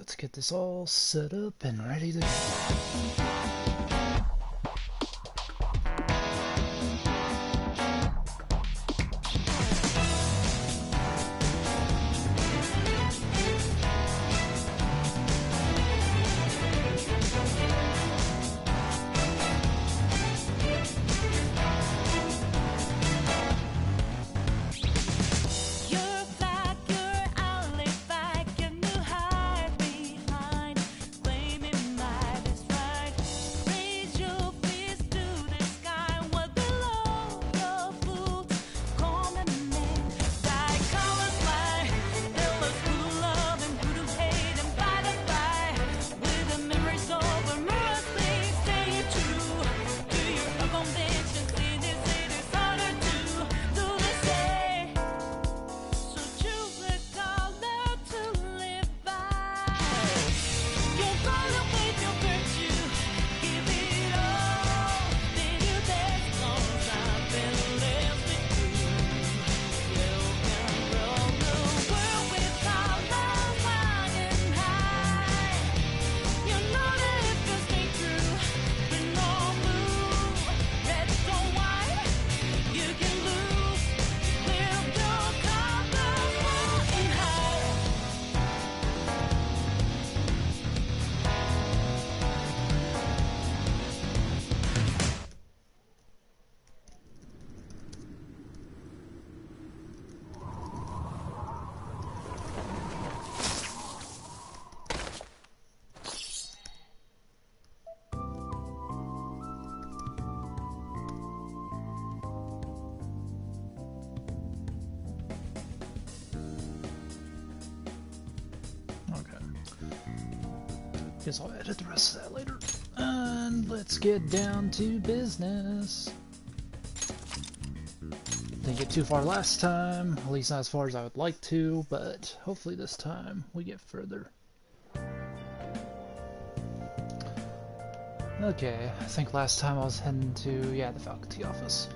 let's get this all set up and ready to go. Guess I'll edit the rest of that later. And let's get down to business. Didn't get too far last time, at least not as far as I would like to, but hopefully this time we get further. Okay, I think last time I was heading to, yeah, the faculty office.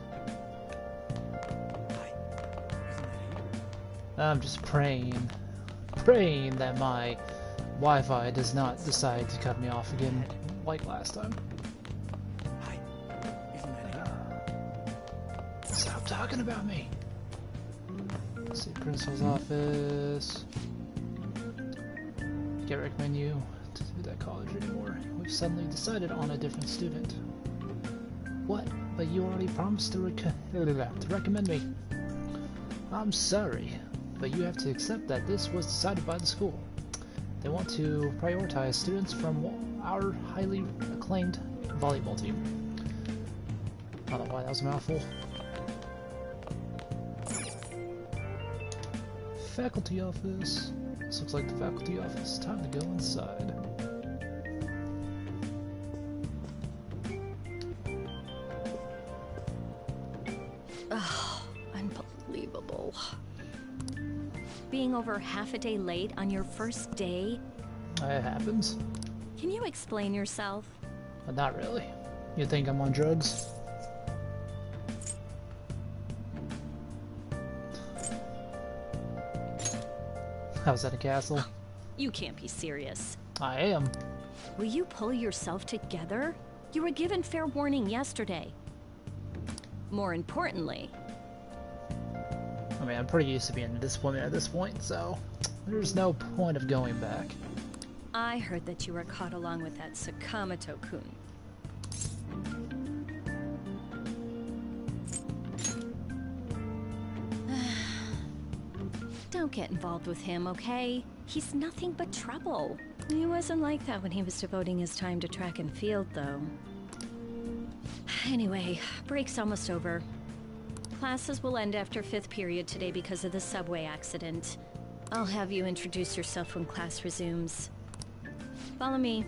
I'm just praying that my Wi-Fi does not decide to cut me off again like last time. Stop talking about me! Let's see, principal's office. Can't recommend you to do that college anymore. We've suddenly decided on a different student. What? But you already promised to recommend me. I'm sorry, but you have to accept that this was decided by the school. They want to prioritize students from our highly acclaimed volleyball team. I don't know why that was a mouthful. Faculty office. This looks like the faculty office. Time to go inside. Oh, unbelievable. Being over half a day late on your first day? It happens. Can you explain yourself? But not really. You think I'm on drugs? How's that a castle? You can't be serious. I am. Will you pull yourself together? You were given fair warning yesterday. More importantly... I mean, I'm pretty used to being a disappointment at this point, so there's no point of going back. I heard that you were caught along with that Sakamoto-kun. Don't get involved with him, okay? He's nothing but trouble. He wasn't like that when he was devoting his time to track and field, though. Anyway, break's almost over. Classes will end after 5th period today because of the subway accident. I'll have you introduce yourself when class resumes. Follow me.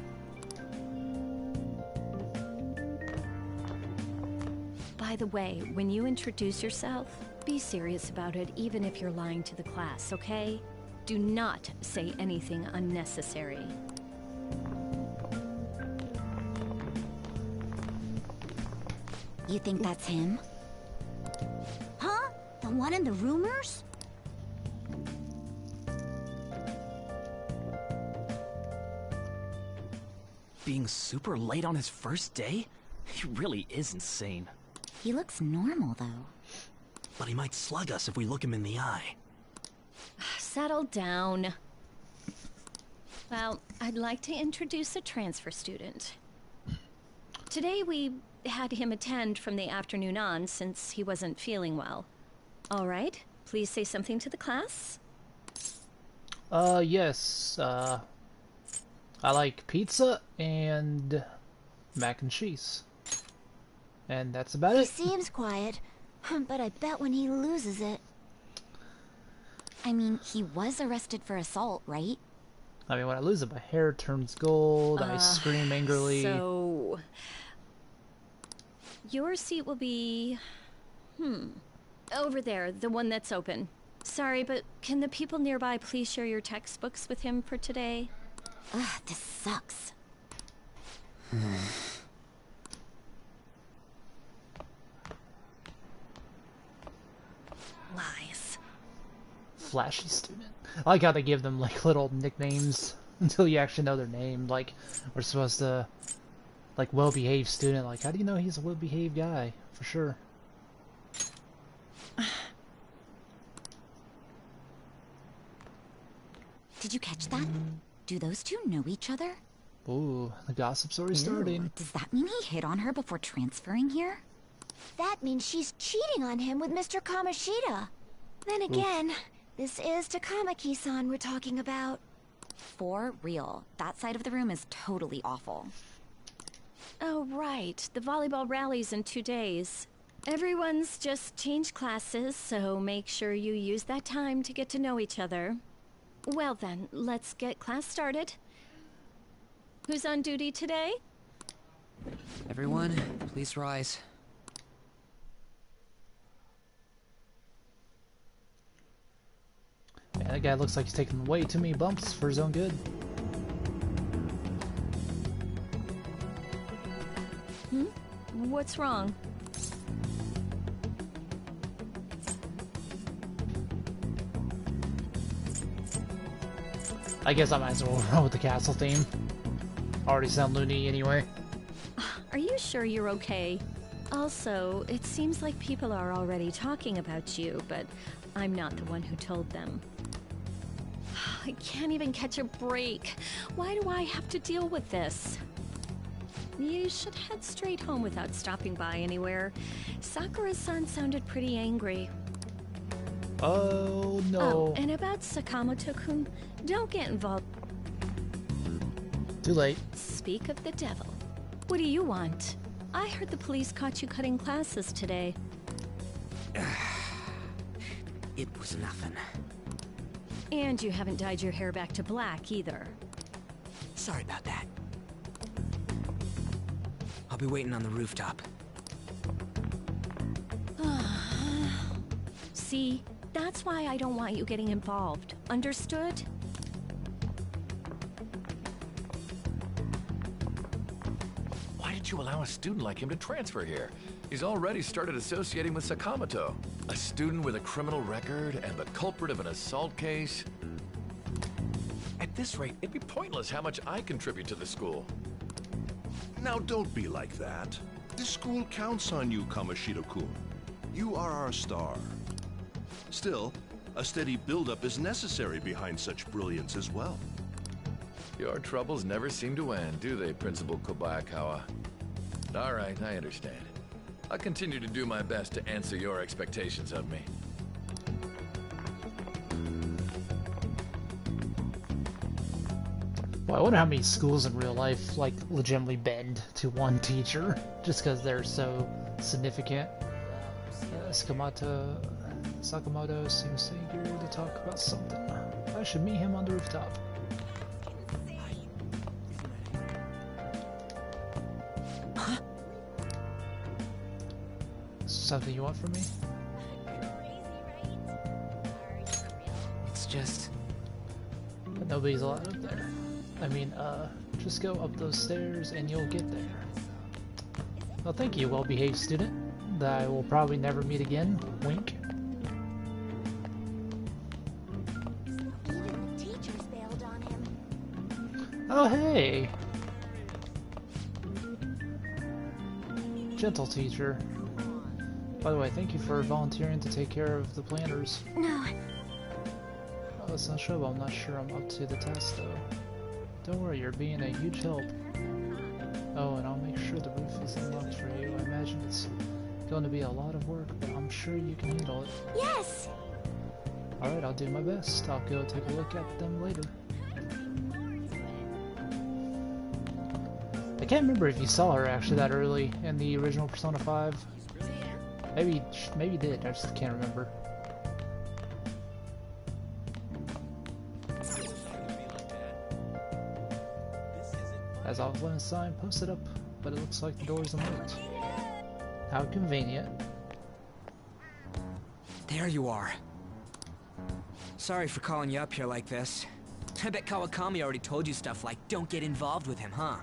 By the way, when you introduce yourself, be serious about it even if you're lying to the class, okay? Do not say anything unnecessary. You think that's him? Huh? The one in the rumors? being super late on his first day? He really is insane. He looks normal, though. But he might slug us if we look him in the eye. Settle down. Well, I'd like to introduce a transfer student. Today we had him attend from the afternoon on since he wasn't feeling well. All right, please say something to the class. Yes. I like pizza and mac and cheese. And that's about He it. seems quiet, but I bet when he loses it... I mean, he was arrested for assault, right? I mean, when I lose it, my hair turns gold, I scream angrily. So... your seat will be... over there, the one that's open. Sorry, but can the people nearby please share your textbooks with him for today? Ugh, this sucks. Lies. Flashy student. I like how they give them like little nicknames until you actually know their name. Like, we're supposed to, like, well-behaved student. Like, how do you know he's a well-behaved guy? For sure. Did you catch that? Do those two know each other? Ooh, the gossip's already starting. Ooh, does that mean he hit on her before transferring here? That means she's cheating on him with Mr. Kamoshida. Then again, this is Takamaki-san we're talking about. For real. That side of the room is totally awful. Oh, right. The volleyball rally's in 2 days. Everyone's just changed classes, so make sure you use that time to get to know each other. Well then, let's get class started. Who's on duty today? Everyone, please rise. Man, that guy looks like he's taking way too many bumps for his own good. What's wrong? I guess I might as well run with the castle theme. Already sound loony anyway. Are you sure you're okay? Also, it seems like people are already talking about you, but I'm not the one who told them. I can't even catch a break. Why do I have to deal with this? You should head straight home without stopping by anywhere. Sakura-san sounded pretty angry. Oh no. Oh, and about Sakamoto-kun, don't get involved. Too late. Speak of the devil. What do you want? I heard the police caught you cutting classes today. It was nothing. And you haven't dyed your hair back to black either. Sorry about that. I'll be waiting on the rooftop. See, that's why I don't want you getting involved. Understood? Why did you allow a student like him to transfer here? He's already started associating with Sakamoto, a student with a criminal record and the culprit of an assault case. At this rate, it'd be pointless how much I contribute to the school. Now don't be like that. This school counts on you, Kamoshida-kun. You are our star. Still, a steady build-up is necessary behind such brilliance as well. Your troubles never seem to end, do they, Principal Kobayakawa? All right, I understand. I'll continue to do my best to answer your expectations of me. Well, I wonder how many schools in real life, like, legitimately bend to one teacher, just because they're so significant. Sakamoto seems eager to talk about something. I should meet him on the rooftop. Something you want from me? It's just... But nobody's allowed up there. I mean, just go up those stairs and you'll get there. Well, thank you, well-behaved student. That I will probably never meet again. Wink. Even the teachers bailed on him. Oh, hey! Gentle teacher. By the way, thank you for volunteering to take care of the planters. No, Oh, it's not sure, I'm not sure I'm up to the task though. Don't worry, you're being a huge help. Oh, and I'll make sure the roof is unlocked for you. I imagine it's going to be a lot of work, but I'm sure you can handle it. yes! Alright, I'll do my best. I'll go take a look at them later. I can't remember if you saw her actually that early in the original Persona 5. Maybe you did, I just can't remember. As I was letting a sign posted up, but it looks like the door is unlocked. How convenient. There you are. Sorry for calling you up here like this. I bet Kawakami already told you stuff like, don't get involved with him, huh?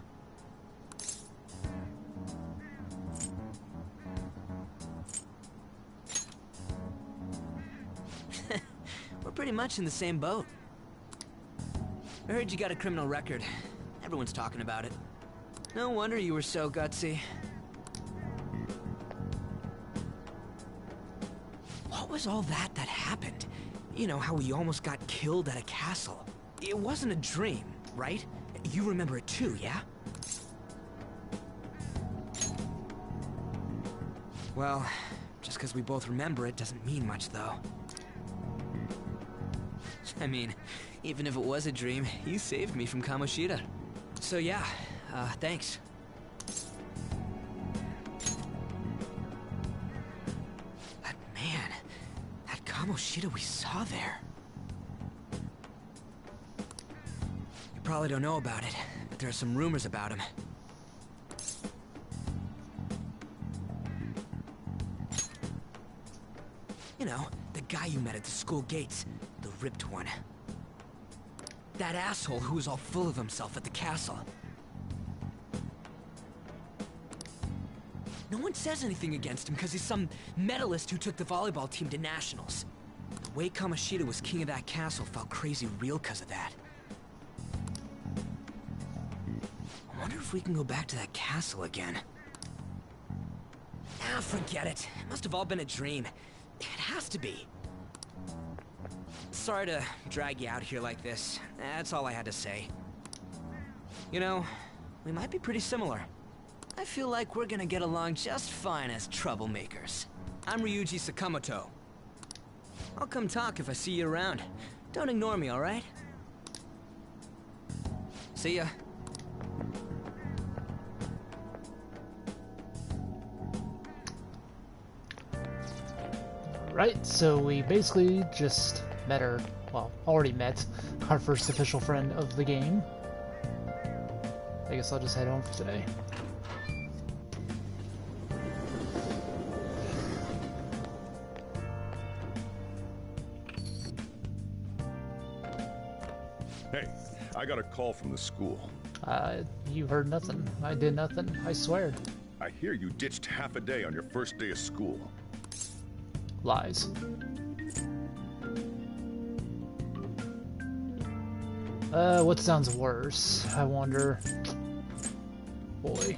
We're pretty much in the same boat. I heard you got a criminal record. Everyone's talking about it. No wonder you were so gutsy. What was all that happened? You know, how we almost got killed at a castle. It wasn't a dream, right? You remember it too, yeah? Well, just because we both remember it doesn't mean much, though. I mean, even if it was a dream, you saved me from Kamoshida. So yeah, thanks. That man, that Kamoshida we saw there. You probably don't know about it, but there are some rumors about him. You know, the guy you met at the school gates, the ripped one. That asshole who was all full of himself at the castle. No one says anything against him because he's some medalist who took the volleyball team to nationals. The way Kamoshida was king of that castle felt crazy real because of that. I wonder if we can go back to that castle again. Ah, forget it. It must have all been a dream. It has to be. Sorry to drag you out here like this. That's all I had to say. You know, we might be pretty similar. I feel like we're gonna get along just fine as troublemakers. I'm Ryuji Sakamoto. I'll come talk if I see you around. Don't ignore me, alright? See ya. Right, so we basically just met her, well, already met our first official friend of the game. I guess I'll just head home for today. Hey, I got a call from the school. You heard nothing. I did nothing, I swear. I hear you ditched half a day on your first day of school. Lies. What sounds worse? I wonder. Boy.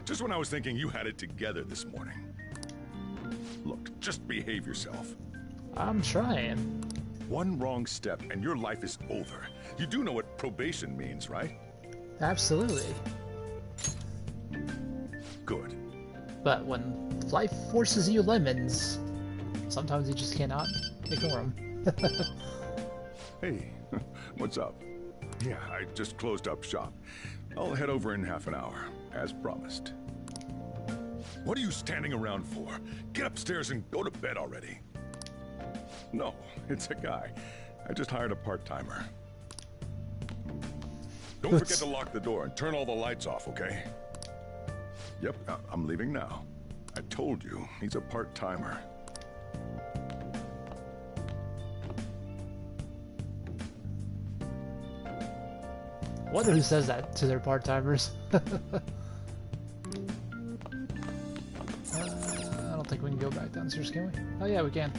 Just when I was thinking you had it together this morning. Look, just behave yourself. I'm trying. One wrong step and your life is over. You do know what probation means, right? Absolutely. Good. But when life forces you lemons, sometimes you just cannot ignore them. Hey, what's up? Yeah, I just closed up shop. I'll head over in half an hour, as promised. What are you standing around for? Get upstairs and go to bed already. No, it's a guy. I just hired a part-timer. Don't forget to lock the door and turn all the lights off, okay? Yep, I'm leaving now. I told you, he's a part-timer. Wonder who says that to their part-timers. I don't think we can go back downstairs, can we? Oh yeah, we can.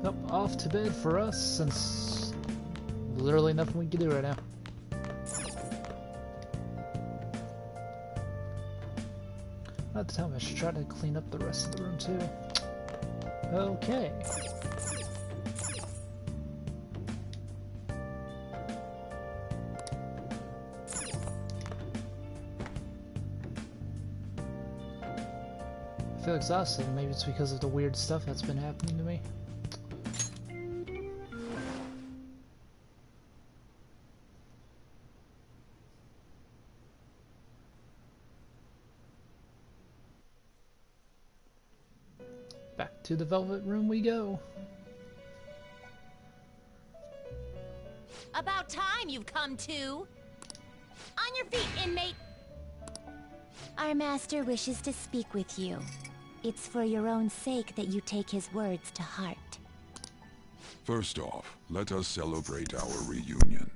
Nope, off to bed for us, since literally nothing we can do right now. At the time, I should try to clean up the rest of the room too. Okay. I feel exhausted. Maybe it's because of the weird stuff that's been happening to me. Back to the Velvet Room we go. About time you've come to. On your feet, inmate. Our master wishes to speak with you. It's for your own sake that you take his words to heart. First off, let us celebrate our reunion.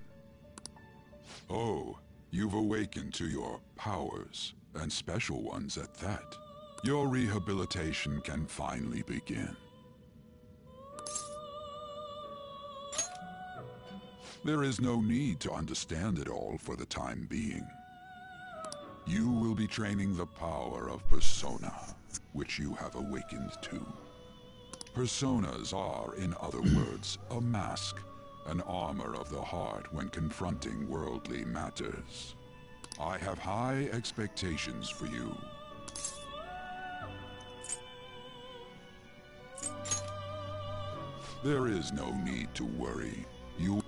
Oh, you've awakened to your powers, and special ones at that. Your rehabilitation can finally begin. There is no need to understand it all for the time being. You will be training the power of persona, which you have awakened to. Personas are, in other words, a mask, an armor of the heart when confronting worldly matters. I have high expectations for you. There is no need to worry. You...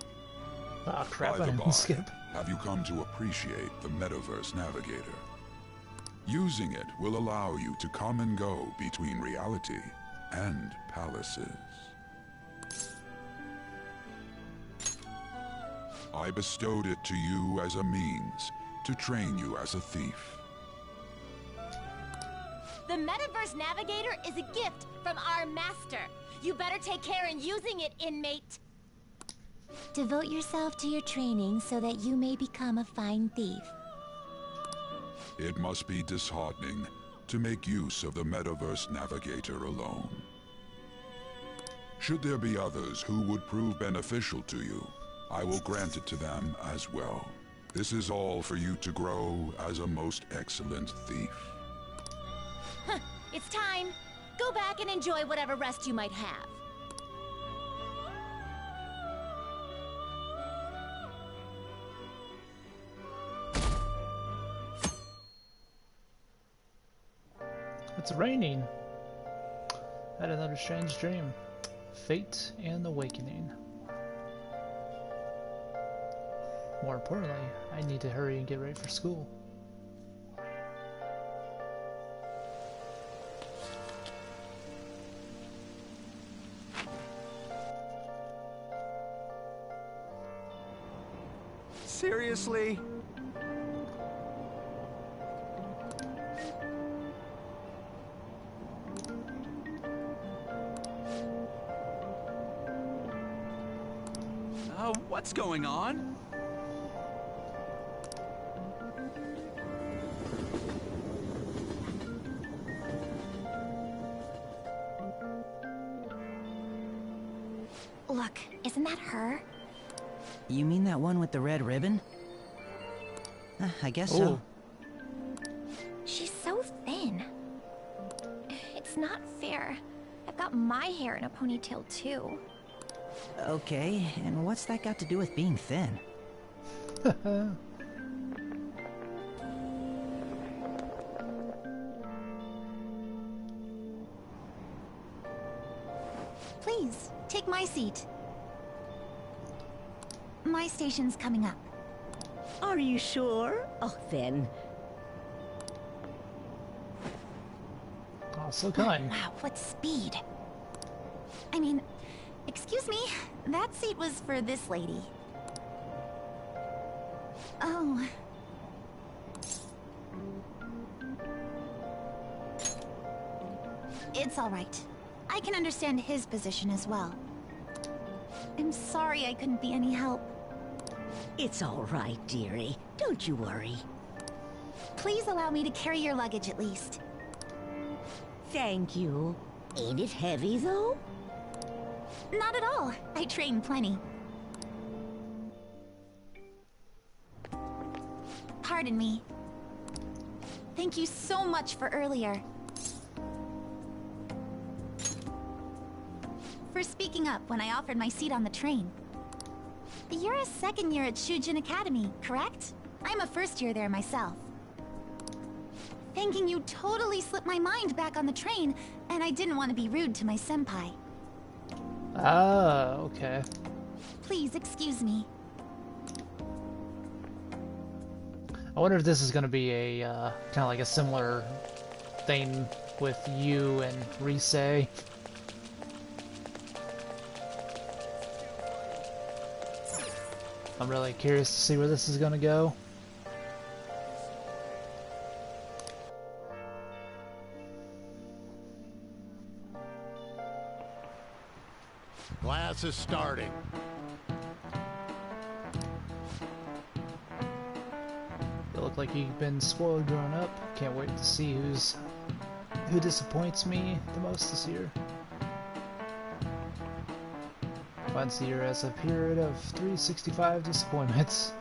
Ah, crap, I By the didn't by, skip. have you come to appreciate the Metaverse Navigator? Using it will allow you to come and go between reality and palaces. I bestowed it to you as a means to train you as a thief. The Metaverse Navigator is a gift from our master. You better take care in using it, inmate. Devote yourself to your training so that you may become a fine thief. It must be disheartening to make use of the Metaverse Navigator alone. Should there be others who would prove beneficial to you, I will grant it to them as well. This is all for you to grow as a most excellent thief. Huh, it's time. Go back and enjoy whatever rest you might have. It's raining. I had another strange dream. Fate and Awakening. More importantly, I need to hurry and get ready for school. Seriously? What's going on? Look, isn't that her? You mean that one with the red ribbon? I guess so. She's so thin. It's not fair. I've got my hair in a ponytail too. Okay, and what's that got to do with being thin? Please, take my seat. My station's coming up. Are you sure? Oh, then. Oh, so kind. Wow, what speed. I mean, excuse me, that seat was for this lady. Oh. It's all right. I can understand his position as well. I'm sorry I couldn't be any help. It's all right, dearie. Don't you worry. Please allow me to carry your luggage at least. Thank you. Ain't it heavy, though? Not at all. I train plenty. Pardon me. Thank you so much for earlier. For speaking up when I offered my seat on the train. You're a second year at Shujin Academy, correct? I'm a first year there myself. Thanking you totally slipped my mind back on the train, and I didn't want to be rude to my senpai. Ah, okay. Please excuse me. I wonder if this is going to be a kind of like a similar thing with you and Rise. I'm really curious to see where this is going to go. Class is starting. You look like you've been spoiled growing up. Can't wait to see who disappoints me the most this year. Finds the year as a period of 365 disappointments.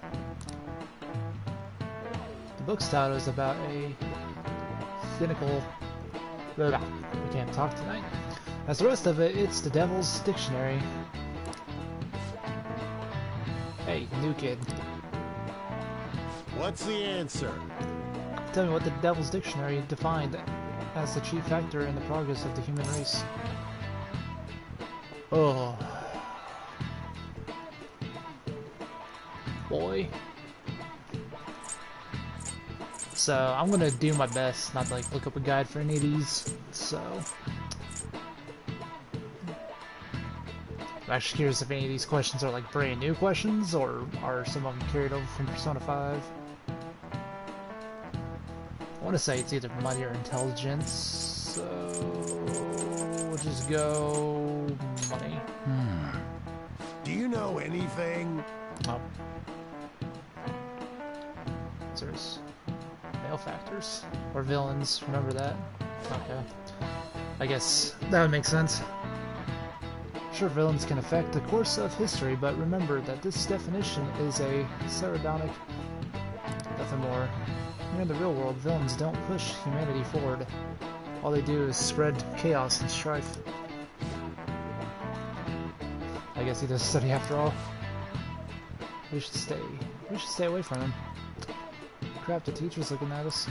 The book's title is about a cynical... I can't talk tonight. As the rest of it, it's the Devil's Dictionary. Hey, new kid. What's the answer? Tell me what the Devil's Dictionary defined as the chief factor in the progress of the human race. Oh. Boy. So, I'm gonna do my best not to like look up a guide for any of these, so... I'm actually curious if any of these questions are like brand new questions, or are some of them carried over from Persona 5. I want to say it's either money or intelligence, so we'll just go money. Do you know anything? Oh. There's malefactors or villains, remember that? Okay. I guess that would make sense. Sure, villains can affect the course of history, but remember that this definition is a pseudonymic. Nothing more. Here in the real world, villains don't push humanity forward. All they do is spread chaos and strife. I guess he does study after all. We should stay away from him. Crap, the teacher's looking at us.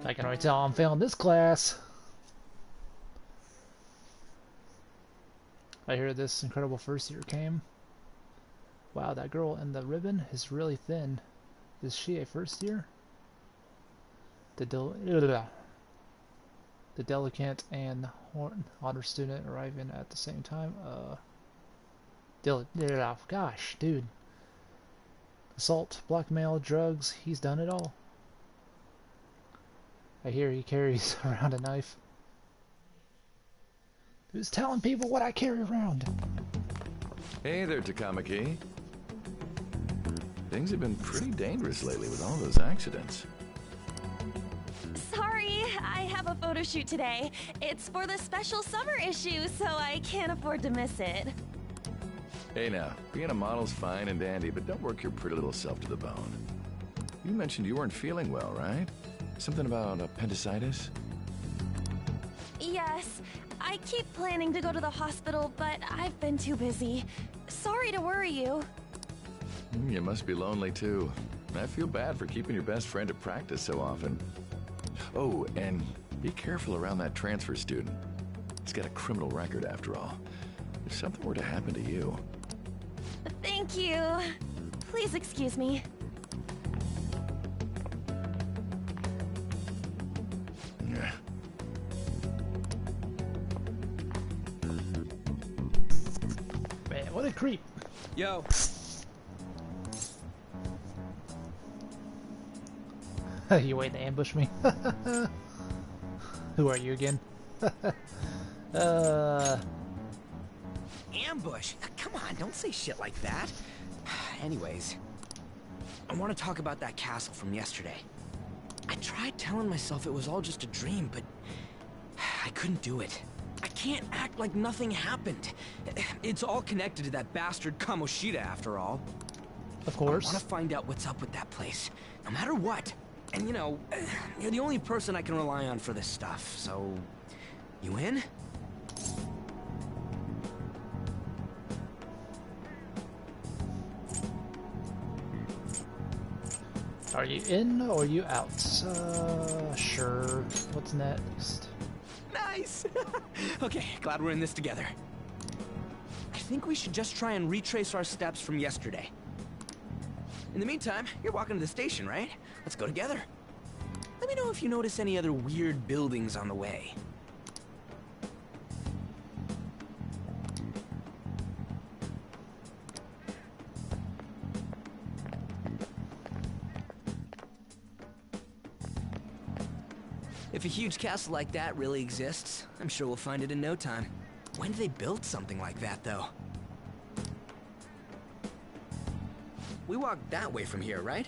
I can already tell I'm failing this class. I hear this incredible first year came. Wow, that girl in the ribbon is really thin. Is she a first year? The delicate and honor student arriving at the same time. Gosh, dude. Assault, blackmail, drugs, he's done it all. I hear he carries around a knife. Who's telling people what I carry around? Hey there, Takamaki. Things have been pretty dangerous lately with all those accidents. Sorry, I have a photo shoot today. It's for the special summer issue, so I can't afford to miss it. Hey now, being a model's fine and dandy, but don't work your pretty little self to the bone. You mentioned you weren't feeling well, right? Something about appendicitis? Yes, I keep planning to go to the hospital, but I've been too busy. Sorry to worry you. You must be lonely too. I feel bad for keeping your best friend at practice so often. Oh, and be careful around that transfer student. He's got a criminal record after all. If something were to happen to you... Thank you. Please excuse me. Yeah. Man, what a creep. Yo. You waiting to ambush me? Who are you again? Ambush? Come on, don't say shit like that. Anyways, I want to talk about that castle from yesterday. I tried telling myself it was all just a dream, but I couldn't do it. I can't act like nothing happened. It's all connected to that bastard Kamoshida, after all. Of course. I want to find out what's up with that place, no matter what. And you know, you're the only person I can rely on for this stuff, so... You in? Are you in or are you out? Sure. What's next? Nice! Okay, glad we're in this together. I think we should just try and retrace our steps from yesterday. In the meantime, you're walking to the station, right? Let's go together. Let me know if you notice any other weird buildings on the way. If a huge castle like that really exists, I'm sure we'll find it in no time. When did they build something like that, though? We walked that way from here, right?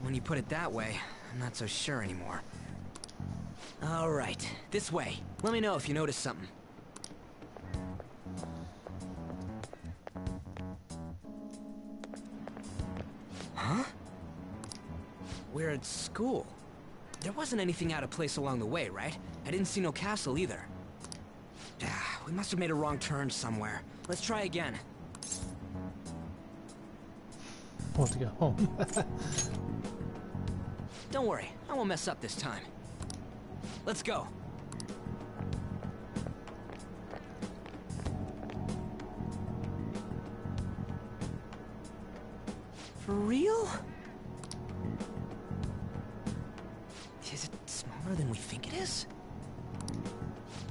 When you put it that way, I'm not so sure anymore. All right, this way. Let me know if you notice something. Huh? We're at school. There wasn't anything out of place along the way, right? I didn't see no castle either. We must have made a wrong turn somewhere. Let's try again. I want to go home. Don't worry, I won't mess up this time. Let's go. For real? Is it smaller than we think it is?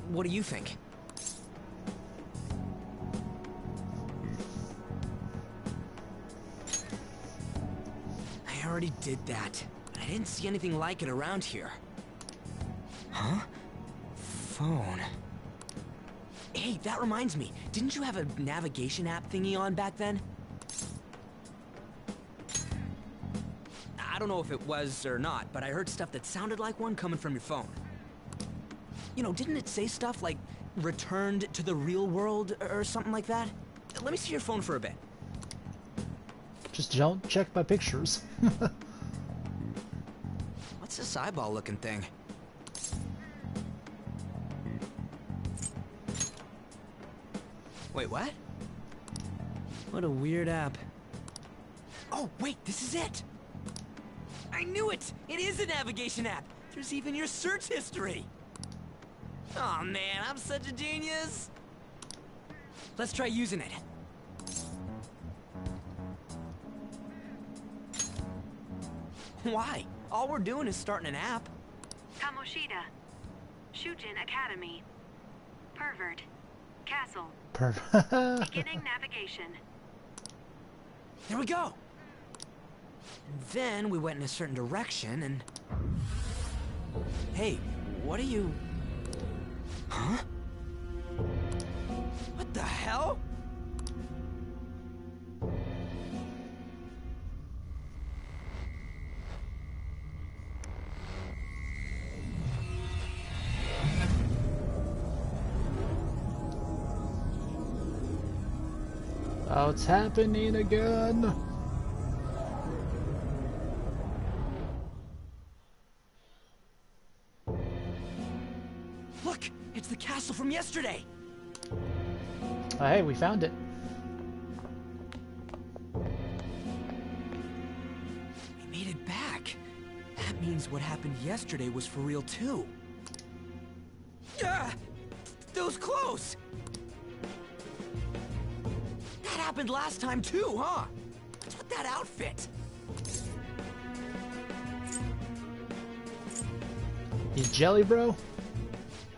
What do you think? I already did that. I didn't see anything like it around here. Huh? Phone. Hey, that reminds me. Didn't you have a navigation app thingy on back then? I don't know if it was or not, but I heard stuff that sounded like one coming from your phone. You know, didn't it say stuff like returned to the real world or something like that? Let me see your phone for a bit. Just don't check my pictures. What's this eyeball looking thing? Wait, what? What a weird app. Oh, wait, this is it! I knew it! It is a navigation app! There's even your search history! Oh man, I'm such a genius! Let's try using it. Why? All we're doing is starting an app. Kamoshida. Shujin Academy. Pervert. Castle. Beginning navigation. There we go! And then we went in a certain direction and... Hey, what are you... Huh? What the hell? Oh, it's happening again. Look, it's the castle from yesterday. Oh, hey, we found it. We made it back. That means what happened yesterday was for real too. Yeah, those clothes. That happened last time too, huh? What's with that outfit? You jelly, bro?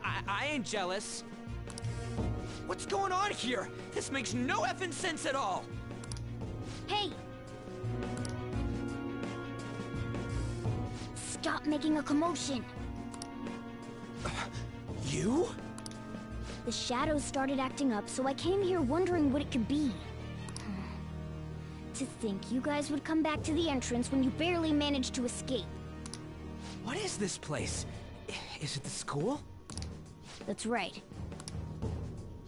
I ain't jealous. What's going on here? This makes no effing sense at all. Hey! Stop making a commotion. You? The shadows started acting up, so I came here wondering what it could be. To think you guys would come back to the entrance when you barely managed to escape. What is this place? Is it the school? That's right.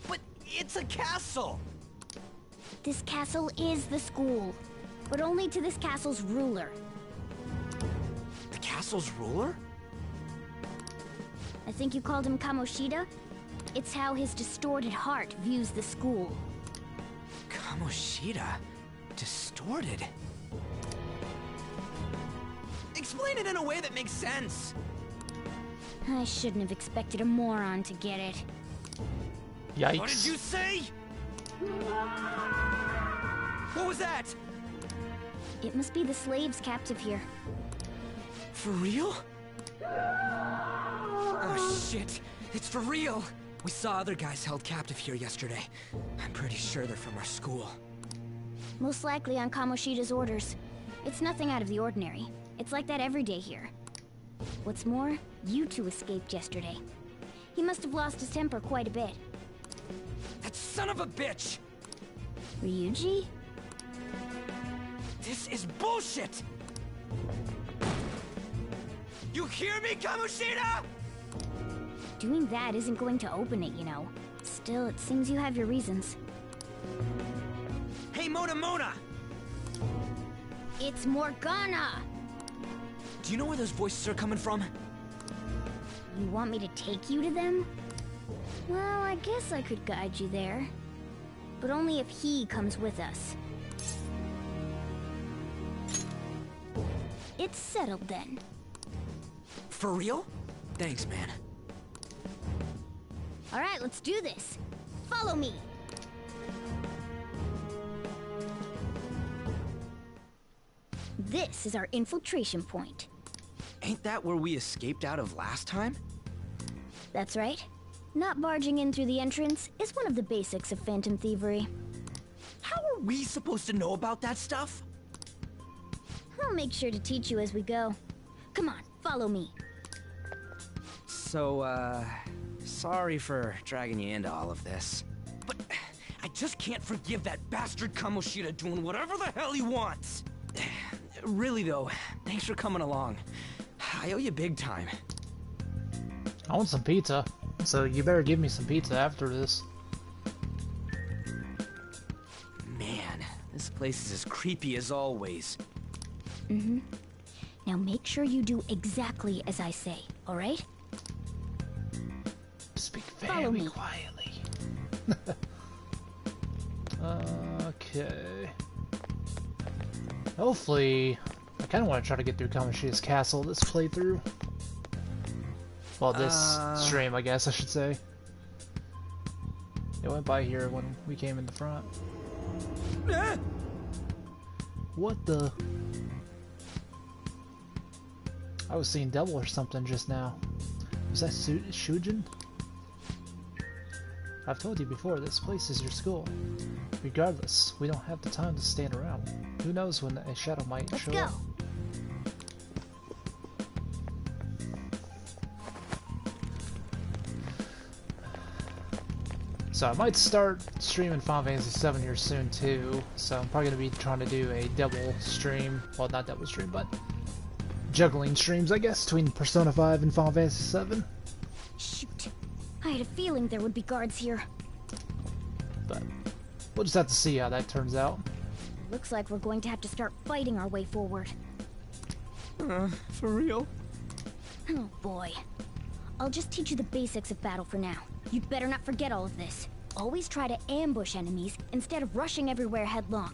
But it's a castle! This castle is the school, but only to this castle's ruler. The castle's ruler? I think you called him Kamoshida? It's how his distorted heart views the school. Kamoshida? Distorted? Explain it in a way that makes sense! I shouldn't have expected a moron to get it. Yikes. What did you say? What was that? It must be the slaves captive here. For real? Oh shit, it's for real! We saw other guys held captive here yesterday. I'm pretty sure they're from our school. Most likely on Kamoshida's orders. It's nothing out of the ordinary. It's like that every day here. What's more, you two escaped yesterday. He must have lost his temper quite a bit. That son of a bitch! Ryuji? This is bullshit! You hear me, Kamoshida?! Doing that isn't going to open it, you know. Still, it seems you have your reasons. Hey, Mona! It's Morgana! Do you know where those voices are coming from? You want me to take you to them? Well, I guess I could guide you there. But only if he comes with us. It's settled then. For real? Thanks, man. Alright, let's do this. Follow me! This is our infiltration point. Ain't that where we escaped out of last time? That's right. Not barging in through the entrance is one of the basics of phantom thievery. How are we supposed to know about that stuff? I'll make sure to teach you as we go. Come on, follow me. So, sorry for dragging you into all of this. But I just can't forgive that bastard Kamoshida doing whatever the hell he wants. Really though, thanks for coming along. I owe you big time. I want some pizza, so you better give me some pizza after this. Man, this place is as creepy as always. Mm-hmm. Now make sure you do exactly as I say, alright? Speak very quietly. Okay. Hopefully, I kind of want to try to get through Kamoshida's castle this playthrough. Well, this stream, I guess I should say. It went by here when we came in the front. What the? I was seeing double or something just now. Was that Shujin? I've told you before, this place is your school. Regardless, we don't have the time to stand around. Who knows when a shadow might show up. So I might start streaming Final Fantasy VII here soon too, so I'm probably going to be trying to do a double stream, well not double stream, but juggling streams I guess, between Persona 5 and Final Fantasy VII. Shoot, I had a feeling there would be guards here. But we'll just have to see how that turns out. Looks like we're going to have to start fighting our way forward. For real? Oh boy. I'll just teach you the basics of battle for now. You'd better not forget all of this. Always try to ambush enemies instead of rushing everywhere headlong.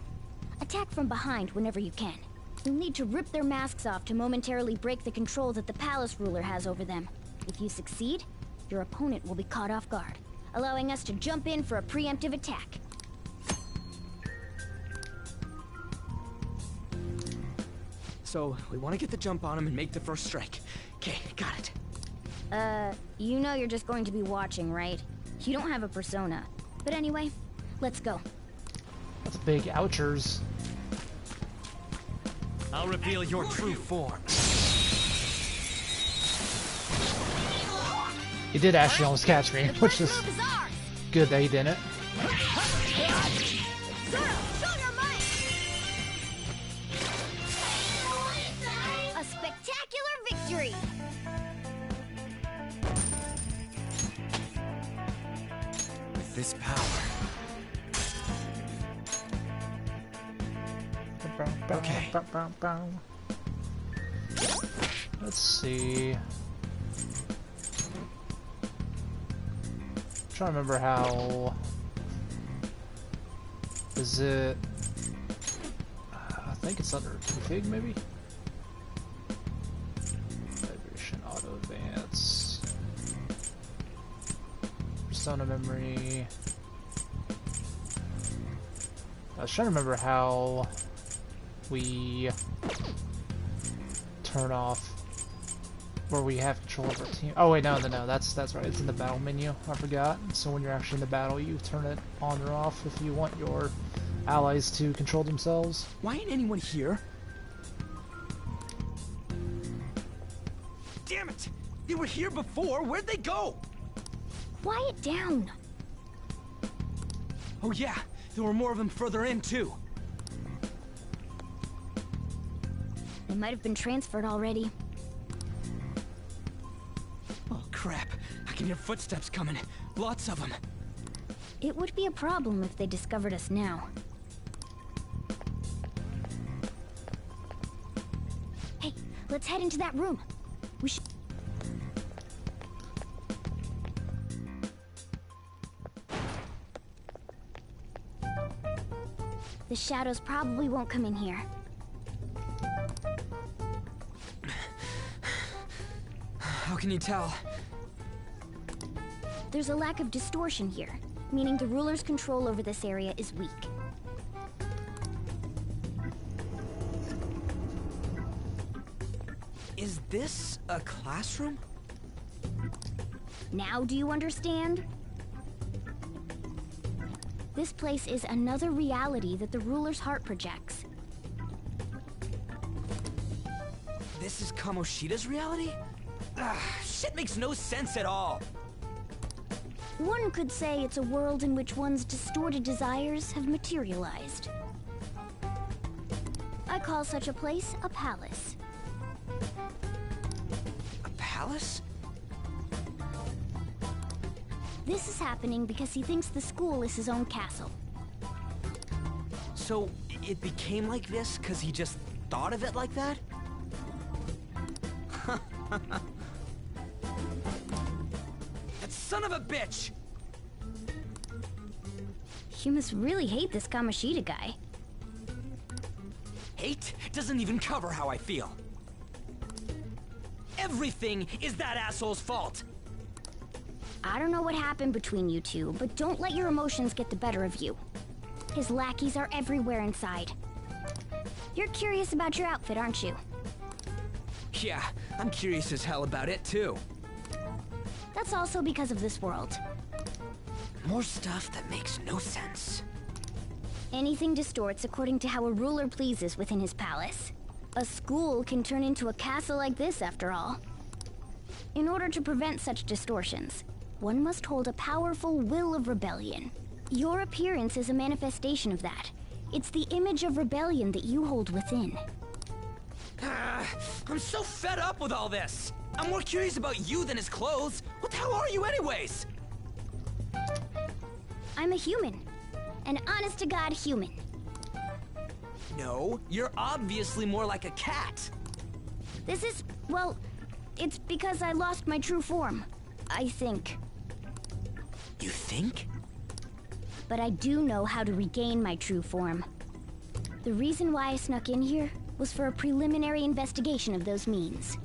Attack from behind whenever you can. You'll need to rip their masks off to momentarily break the control that the palace ruler has over them. If you succeed, your opponent will be caught off guard, allowing us to jump in for a preemptive attack. So, we want to get the jump on him and make the first strike. Okay, got it. You know you're just going to be watching, right? You don't have a persona. But anyway, let's go. That's big ouchers. I'll reveal your true form. He did actually almost catch me, which is good that he didn't. A spectacular victory! With this power... Okay. Let's see. I'm trying to remember how. Is it? I think it's under config maybe. Vibration auto advance. Persona memory. I was trying to remember how we turn off where we have control of our team. Oh wait, no, that's right. It's in the battle menu. I forgot. So when you're actually in the battle, you turn it on or off if you want your allies to control themselves. Why ain't anyone here? Damn it! They were here before. Where'd they go? Quiet down. Oh yeah, there were more of them further in too. They might have been transferred already. Oh crap, I can hear footsteps coming. Lots of them. It would be a problem if they discovered us now. Hey, let's head into that room. We should... The shadows probably won't come in here. How can you tell? There's a lack of distortion here, meaning the ruler's control over this area is weak. Is this a classroom? Now do you understand? This place is another reality that the ruler's heart projects. This is Kamoshida's reality? Shit makes no sense at all. One could say it's a world in which one's distorted desires have materialized. I call such a place a palace. A palace? This is happening because he thinks the school is his own castle. So, it became like this because he just thought of it like that? That son of a bitch! You must really hate this Kamoshida guy. Hate doesn't even cover how I feel. Everything is that asshole's fault! I don't know what happened between you two, but don't let your emotions get the better of you. His lackeys are everywhere inside. You're curious about your outfit, aren't you? Yeah, I'm curious as hell about it too. That's also because of this world. More stuff that makes no sense. Anything distorts according to how a ruler pleases within his palace. A school can turn into a castle like this, after all. In order to prevent such distortions, one must hold a powerful will of rebellion. Your appearance is a manifestation of that. It's the image of rebellion that you hold within. I'm so fed up with all this! I'm more curious about you than his clothes! What the hell are you anyways? I'm a human. An honest-to-God human. No, you're obviously more like a cat. This is, well, it's because I lost my true form. I think. You think? But I do know how to regain my true form. The reason why I snuck in here was for a preliminary investigation of those means.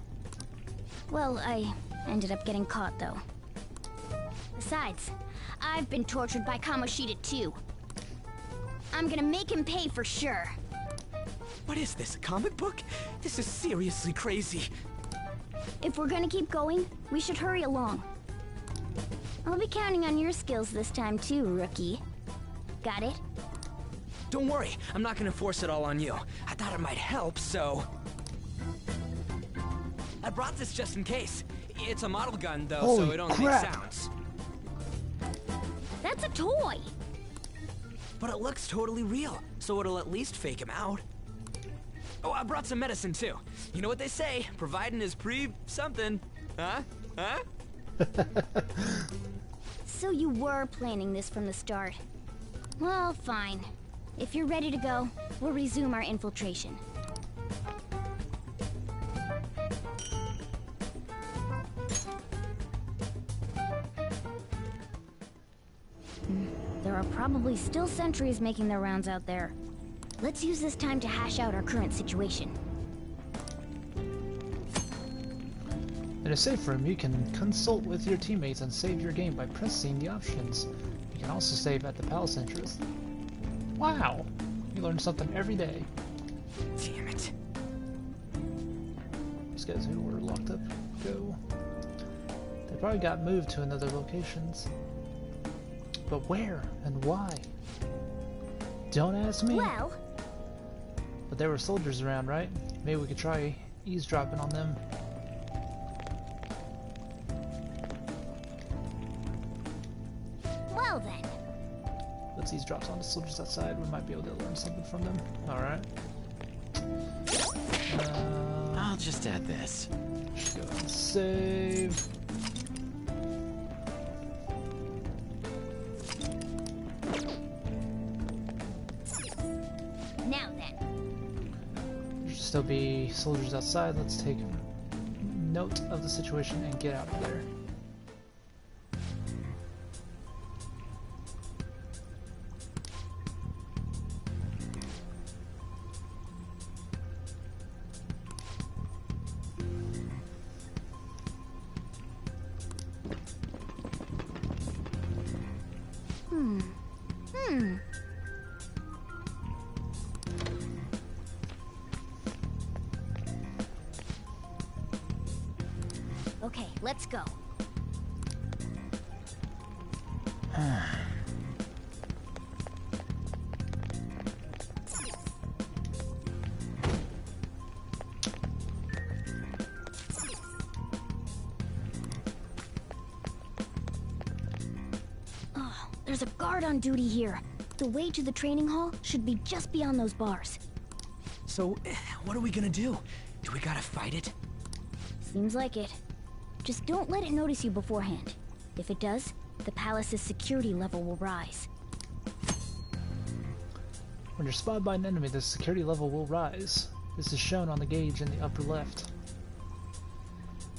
Well, I ended up getting caught, though. Besides, I've been tortured by Kamoshida too. I'm gonna make him pay for sure. What is this, a comic book? This is seriously crazy. If we're gonna keep going, we should hurry along. I'll be counting on your skills this time too, rookie. Got it? Don't worry, I'm not gonna force it all on you. I thought it might help, so... I brought this just in case. It's a model gun, though, Holy so it only crap. makes sounds. That's a toy! But it looks totally real, so it'll at least fake him out. Oh, I brought some medicine, too. You know what they say, providing is something. Huh? Huh? So you were planning this from the start. Well, fine. If you're ready to go, we'll resume our infiltration. There are probably still sentries making their rounds out there. Let's use this time to hash out our current situation. In a safe room, you can consult with your teammates and save your game by pressing the options. You can also save at the palace entrance. Wow! You learn something every day. Damn it. These guys who were locked up go. They probably got moved to another locations. But where and why? Don't ask me. Well, but there were soldiers around, right? Maybe we could try eavesdropping on them. well then. Let's eavesdrop on the soldiers outside. We might be able to learn something from them. Alright. I'll just add this. Just go and save. Now then. There should still be soldiers outside. Let's take note of the situation and get out of there. Okay, let's go. Oh, there's a guard on duty here. The way to the training hall should be just beyond those bars. So, what are we gonna do? Do we gotta fight it? Seems like it. Just don't let it notice you beforehand. If it does, the palace's security level will rise. When you're spotted by an enemy, the security level will rise. This is shown on the gauge in the upper left.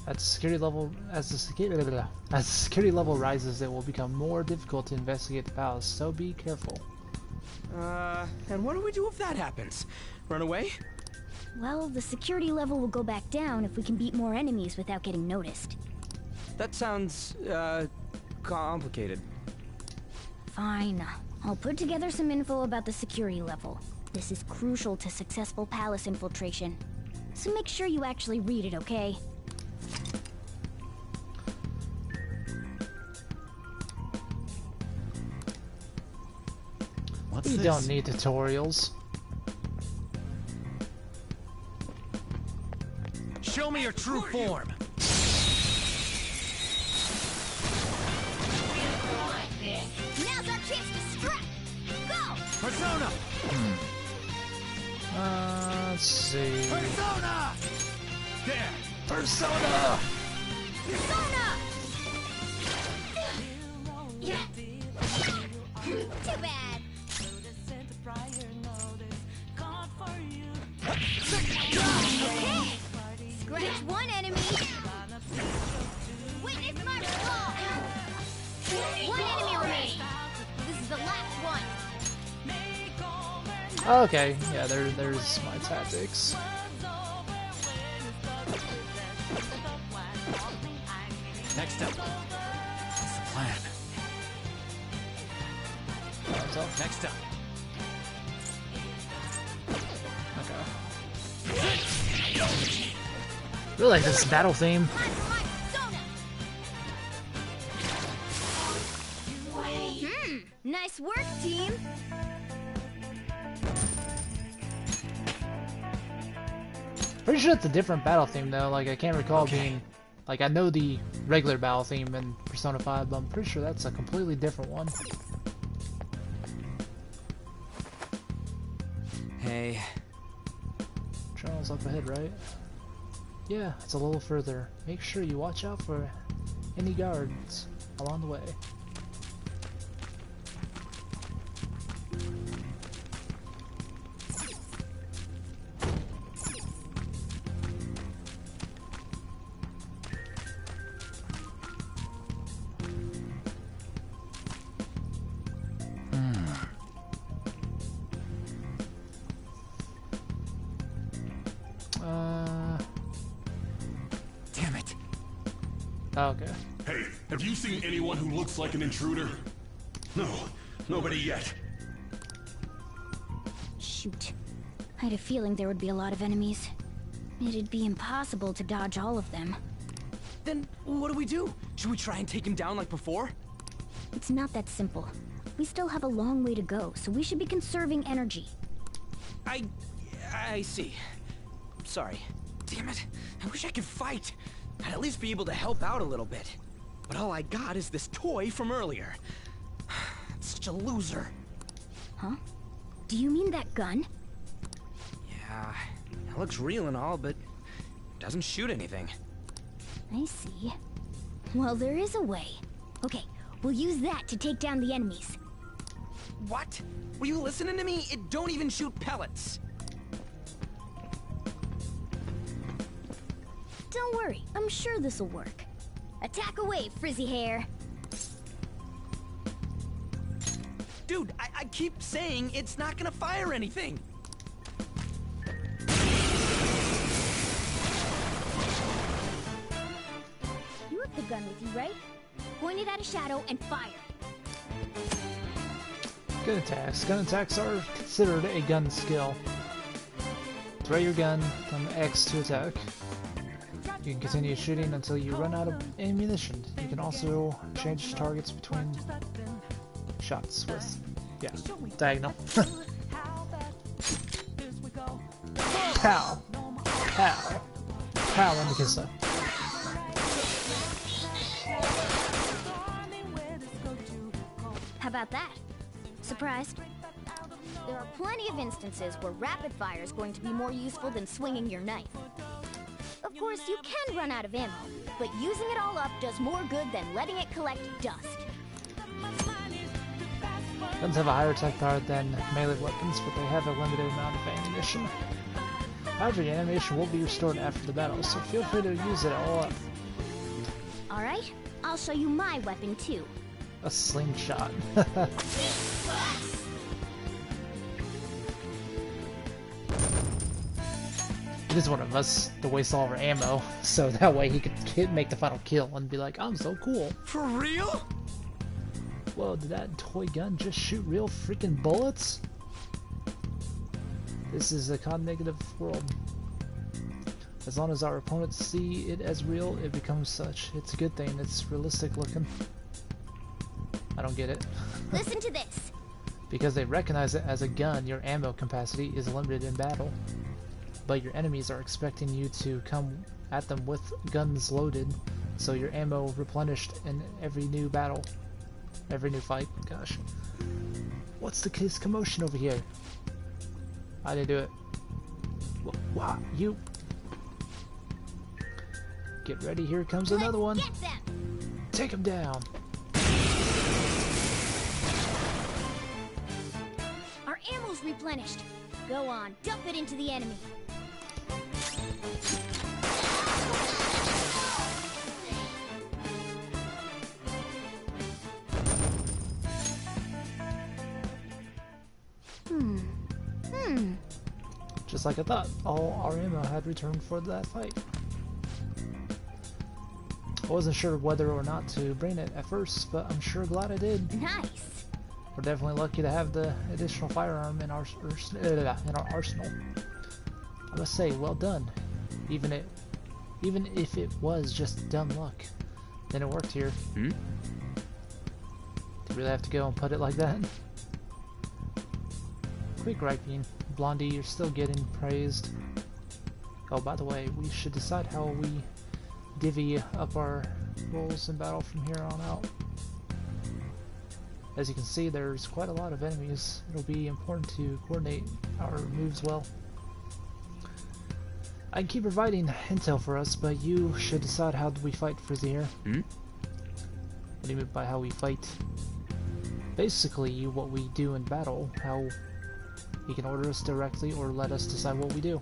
At the security level, as the security level rises, it will become more difficult to investigate the palace, so be careful. And what do we do if that happens? Run away? Well, the security level will go back down if we can beat more enemies without getting noticed. That sounds, complicated. Fine. I'll put together some info about the security level. This is crucial to successful palace infiltration. So make sure you actually read it, okay? What's You this? don't need tutorials. Show me your true form. Now's our chance to strike! Go! Persona! Let's see. Persona! There! Persona! Persona! Yeah. Too bad. Okay. Scratch one enemy. Witness my fall. One enemy remains. This is the last one. Okay, yeah, there's my tactics. Next up. What's the plan? Next up. Okay. Really like this battle theme. Nice work, team. Pretty sure it's a different battle theme though. Like I can't recall being Like, I know the regular battle theme in Persona 5, but I'm pretty sure that's a completely different one. Hey. Trail's up ahead, right? Yeah, it's a little further. Make sure you watch out for any guards along the way. Damn it. Okay. Hey, have you seen anyone who looks like an intruder? No, nobody yet. Shoot. I had a feeling there would be a lot of enemies. It'd be impossible to dodge all of them. Then what do we do? Should we try and take him down like before? It's not that simple. We still have a long way to go, so we should be conserving energy. I see. Sorry. Damn it. I wish I could fight. I'd at least be able to help out a little bit. But all I got is this toy from earlier. Such a loser. Huh? Do you mean that gun? Yeah, it looks real and all, but it doesn't shoot anything. I see. Well, there is a way. Okay, we'll use that to take down the enemies. What? Were you listening to me? It don't even shoot pellets. Don't worry, I'm sure this'll work. Attack away, frizzy hair. Dude, I keep saying it's not gonna fire anything. You have the gun with you, right? Point it at a shadow and fire. Gun attacks. Gun attacks are considered a gun skill. Throw your gun, then X to attack. You can continue shooting until you run out of ammunition. You can also change targets between shots with, yeah, diagonal. Pow! Pow! Pow, and kiss that. How about that? Surprised? There are plenty of instances where rapid fire is going to be more useful than swinging your knife. Of course, you can run out of ammo, but using it all up does more good than letting it collect dust. Guns have a higher attack power than melee weapons, but they have a limited amount of ammunition. However, your ammunition will be restored after the battle, so feel free to use it all up. Alright, I'll show you my weapon too. A slingshot. It is one of us to waste all of our ammo, so that way he could make the final kill and be like, I'm so cool. For real? Whoa, did that toy gun just shoot real freaking bullets? This is a COD-negative world. As long as our opponents see it as real, it becomes such. It's a good thing, it's realistic looking. I don't get it. Listen to this! Because they recognize it as a gun, your ammo capacity is limited in battle. But your enemies are expecting you to come at them with guns loaded, so your ammo replenished in every new battle. Every new fight. Gosh. What's the case commotion over here? I didn't do it. Wow, you... Get ready, here comes another one. Take him down. Our ammo's replenished. Go on, dump it into the enemy. Just like I thought, all our ammo had returned for that fight. I wasn't sure whether or not to bring it at first, but I'm sure glad I did. Nice! We're definitely lucky to have the additional firearm in our arsenal. I must say, well done. Even if it was just dumb luck, then it worked here. Hmm? Do you really have to go and put it like that? Quick griping. Blondie, you're still getting praised. Oh, by the way, we should decide how we divvy up our roles in battle from here on out. As you can see, there's quite a lot of enemies. It'll be important to coordinate our moves well. I can keep providing intel for us, but you should decide how we fight, Frizier. Hmm? What do you mean by how we fight? Basically, what we do in battle, how you can order us directly or let us decide what we do.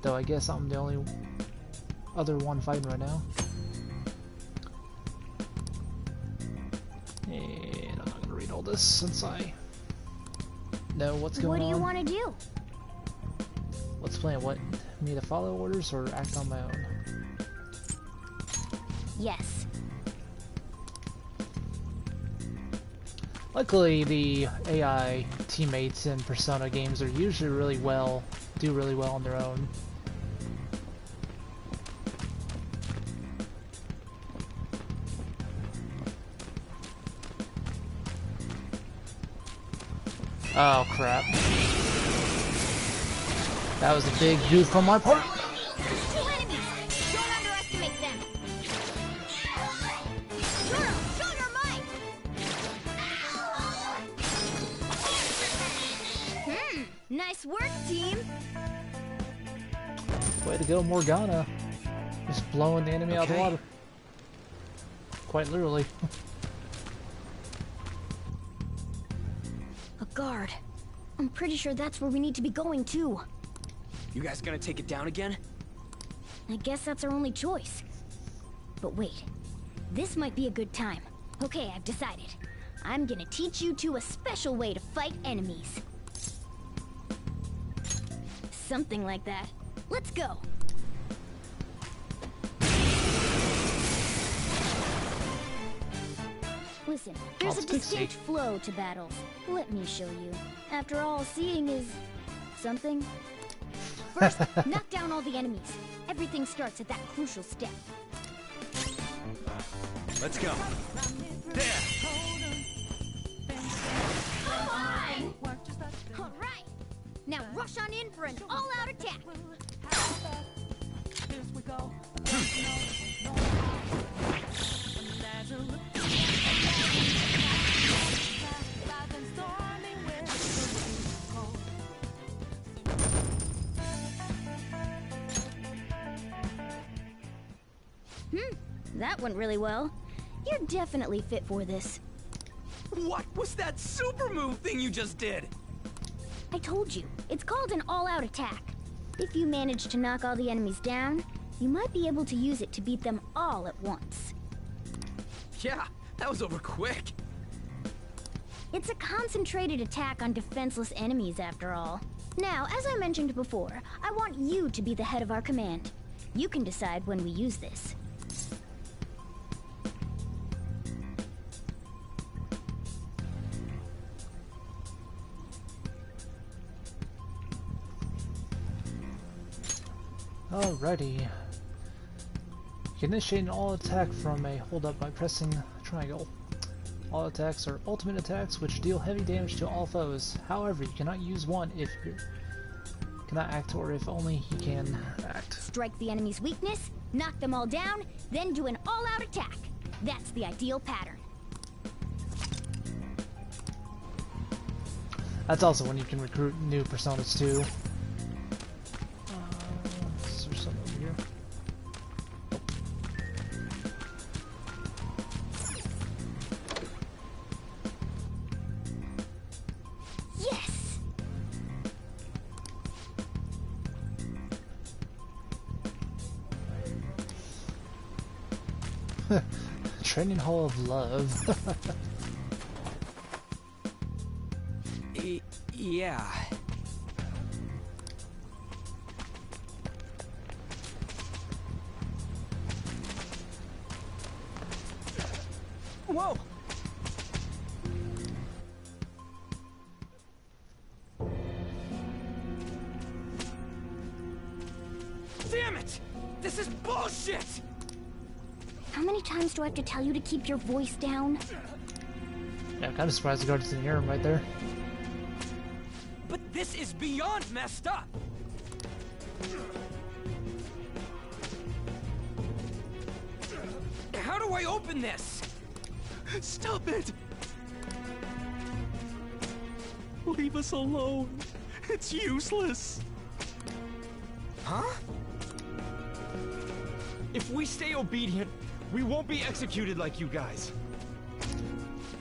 Though I guess I'm the only other one fighting right now. And I'm not gonna read all this since I know what's going on. What do you want to do? What's the plan? What? Me to follow orders or act on my own? Yes. Luckily, the AI teammates in Persona games are usually do really well on their own. Oh crap. That was a big goof on my part. There's 2 enemies! Don't underestimate them! Show your might! Nice work, team! Way to go, Morgana. Just blowing the enemy out of the water. Quite literally. A guard. I'm pretty sure that's where we need to be going too. You guys gonna take it down again? I guess that's our only choice. But wait, this might be a good time. Okay, I've decided. I'm gonna teach you two a special way to fight enemies. Something like that. Let's go! Listen, there's a distinct flow to battles. Let me show you. After all, seeing is... something. First, knock down all the enemies. Everything starts at that crucial step. Let's go. There! Come on! Alright! Now rush on in for an all-out attack! That went really well. You're definitely fit for this. What was that super move thing you just did? I told you, it's called an all-out attack. If you manage to knock all the enemies down, you might be able to use it to beat them all at once. Yeah, that was over quick. It's a concentrated attack on defenseless enemies, after all. Now, as I mentioned before, I want you to be the head of our command. You can decide when we use this. Alrighty. You can initiate an all attack from a hold up by pressing triangle. All attacks are ultimate attacks which deal heavy damage to all foes. However, you cannot use one if you cannot act or if only you can act. Strike the enemy's weakness, knock them all down, then do an all-out attack. That's the ideal pattern. That's also when you can recruit new personas too. Is there something over here? Yes! Training Hall of Love. Yeah. Whoa! Damn it! This is bullshit! How many times do I have to tell you to keep your voice down? Yeah, I'm kind of surprised the guards didn't hear him right there. But this is beyond messed up! do I open this? Stop it! Leave us alone. It's useless. Huh? If we stay obedient, we won't be executed like you guys.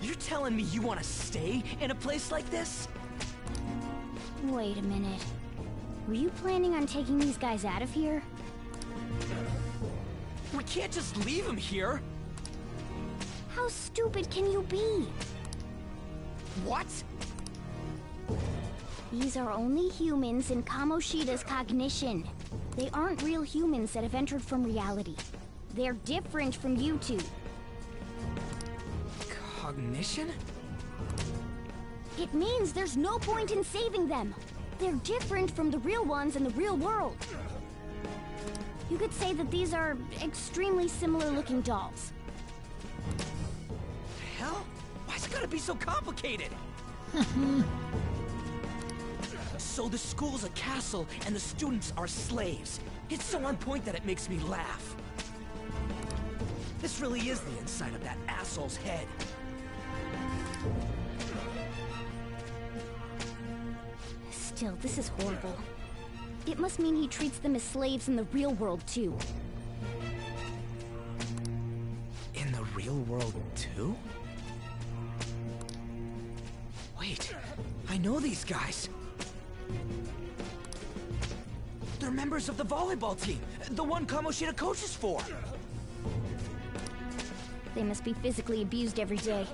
You're telling me you want to stay in a place like this? Wait a minute. Were you planning on taking these guys out of here? We can't just leave them here. How stupid can you be? What? These are only humans in Kamoshida's cognition. They aren't real humans that have entered from reality. They're different from you two. Cognition? It means there's no point in saving them. They're different from the real ones in the real world. You could say that these are extremely similar looking dolls. Hell? Why's it gotta be so complicated? So the school's a castle and the students are slaves. It's so on point that it makes me laugh. This really is the inside of that asshole's head. Still, this is horrible. It must mean he treats them as slaves in the real world, too. In the real world, too? Wait, I know these guys. They're members of the volleyball team, the one Kamoshida coaches for. They must be physically abused every day.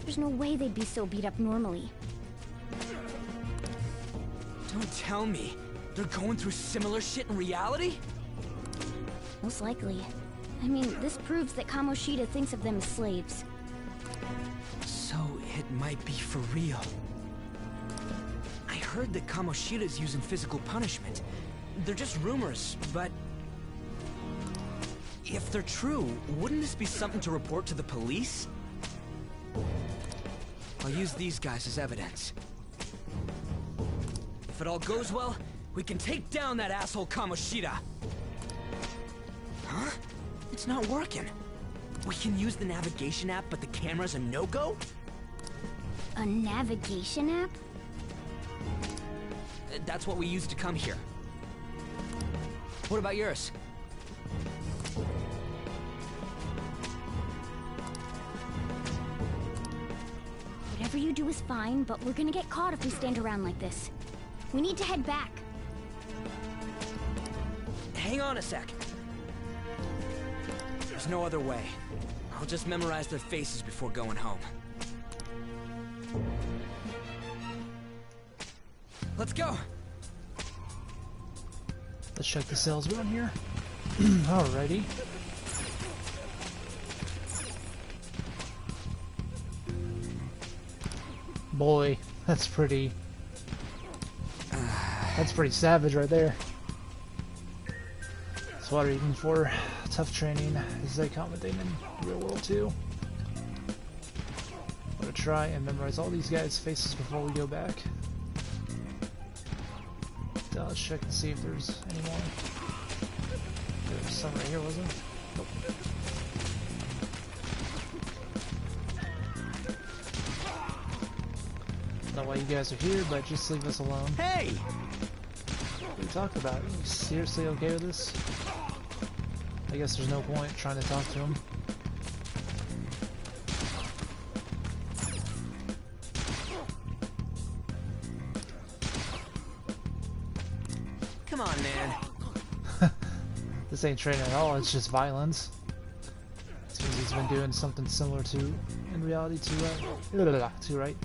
There's no way they'd be so beat up normally. Don't tell me they're going through similar shit in reality? Most likely. I mean, this proves that Kamoshida thinks of them as slaves. So it might be for real. I heard that Kamoshida's using physical punishment. They're just rumors, but... if they're true, wouldn't this be something to report to the police? I'll use these guys as evidence. If it all goes well, we can take down that asshole Kamoshida. Huh? It's not working. We can use the navigation app, but the camera's a no-go? A navigation app? That's what we used to come here. What about yours? Whatever you do is fine, but we're gonna get caught if we stand around like this. We need to head back. Hang on a sec. There's no other way. I'll just memorize their faces before going home. Let's go! Let's check the cells around here. Alrighty. Boy, that's pretty savage right there. That's what even for tough training as they commentate in the real world too. I'm gonna try and memorize all these guys' faces before we go back. Let's check and see if there's any more. There was some right here, wasn't there? Nope. I don't know why you guys are here, but just leave us alone. Hey! What are you talking about? Are you seriously okay with this? I guess there's no point trying to talk to him. Come on, man. This ain't training at all, it's just violence. It's because he's been doing something similar to, in reality, to right?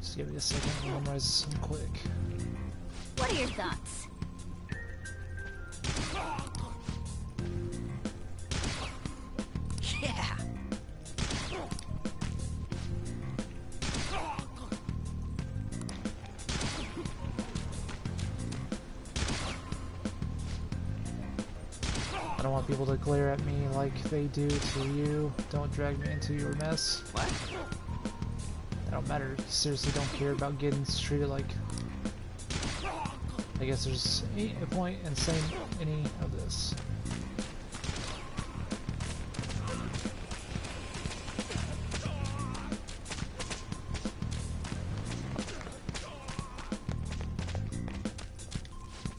Just give me a second to memorize some quick. What are your thoughts? Yeah! I don't want people to glare at me like they do to you. Don't drag me into your mess. What? That don't matter. You seriously don't care about getting treated like I guess there's a point in saying any of this.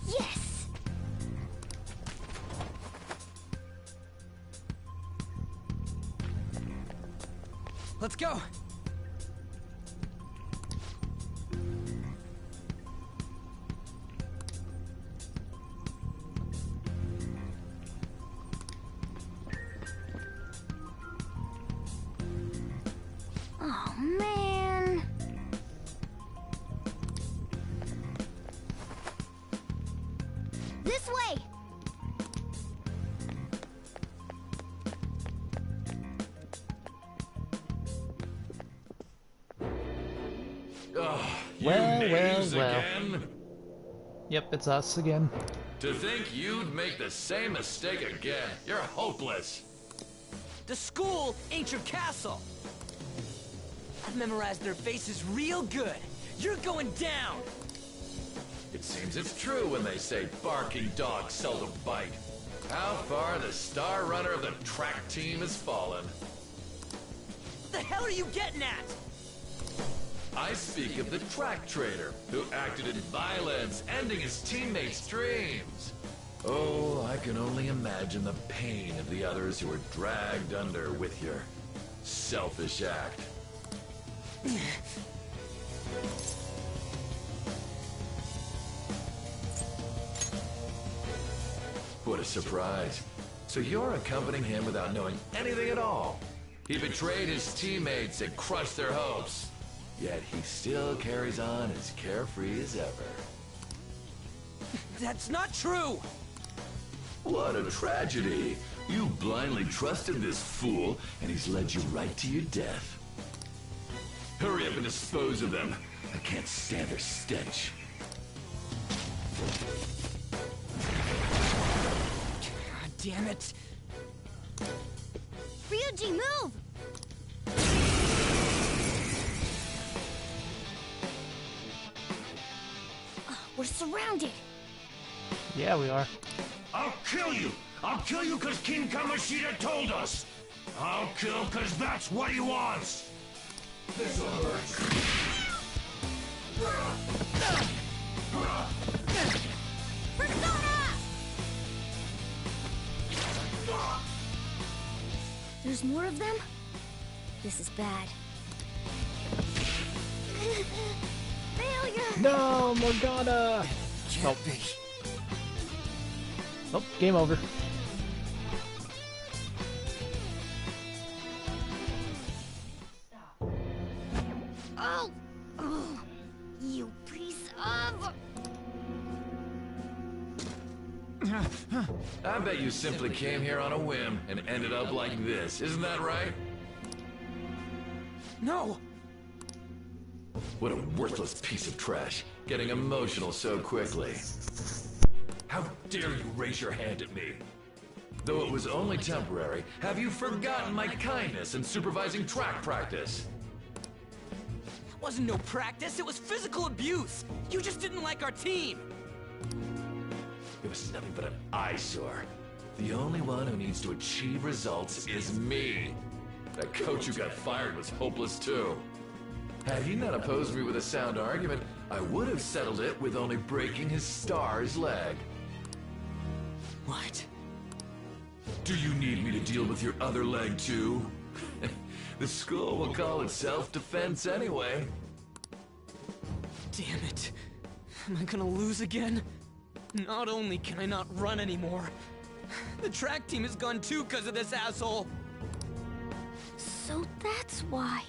Yes! Let's go! Oh, man. This way! Well. Again? Yep, it's us again. To think you'd make the same mistake again. You're hopeless. The school ain't your castle! I've memorized their faces real good. You're going down! It seems it's true when they say barking dogs seldom bite. How far the star runner of the track team has fallen. What the hell are you getting at? I speak of the track trader, who acted in violence, ending his teammates' dreams. Oh, I can only imagine the pain of the others who were dragged under with your selfish act. What a surprise. So you're accompanying him without knowing anything at all. He betrayed his teammates and crushed their hopes. Yet he still carries on as carefree as ever. That's not true! What a tragedy. You blindly trusted this fool, and he's led you right to your death. Hurry up and dispose of them. I can't stand their stench. God damn it! Ryuji, move! We're surrounded. Yeah, we are. I'll kill you! I'll kill you because King Kamoshida told us! I'll kill because that's what he wants! This'll hurt. There's more of them? This is bad. Failure! No, Morgana! Can't be. Oh, game over. Oh! Oh, you piece of... I bet you simply came here on a whim and ended up like this, isn't that right? No! What a worthless piece of trash, getting emotional so quickly. How dare you raise your hand at me? Though it was only temporary, have you forgotten my kindness in supervising track practice? It wasn't no practice, it was physical abuse! You just didn't like our team! It was nothing but an eyesore. The only one who needs to achieve results is me. That coach who got fired was hopeless too. Had he not opposed me with a sound argument, I would have settled it with only breaking his star's leg. What? Do you need me to deal with your other leg too? The school will call it self-defense anyway. Damn it. Am I gonna lose again? Not only can I not run anymore, the track team is gone too because of this asshole. So that's why.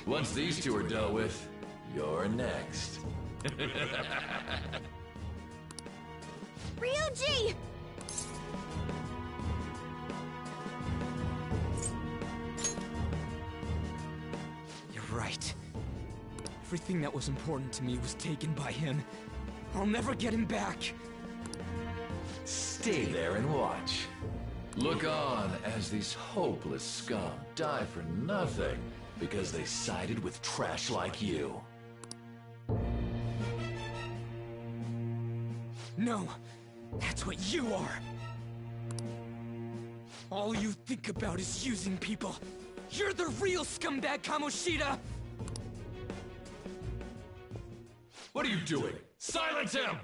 Once these two are dealt with, you're next. Ryuji! You're right. Everything that was important to me was taken by him. I'll never get him back. Stay there and watch. Look on as these hopeless scum die for nothing because they sided with trash like you. No, that's what you are. All you think about is using people. You're the real scumbag, Kamoshida! What are you doing? Silence him!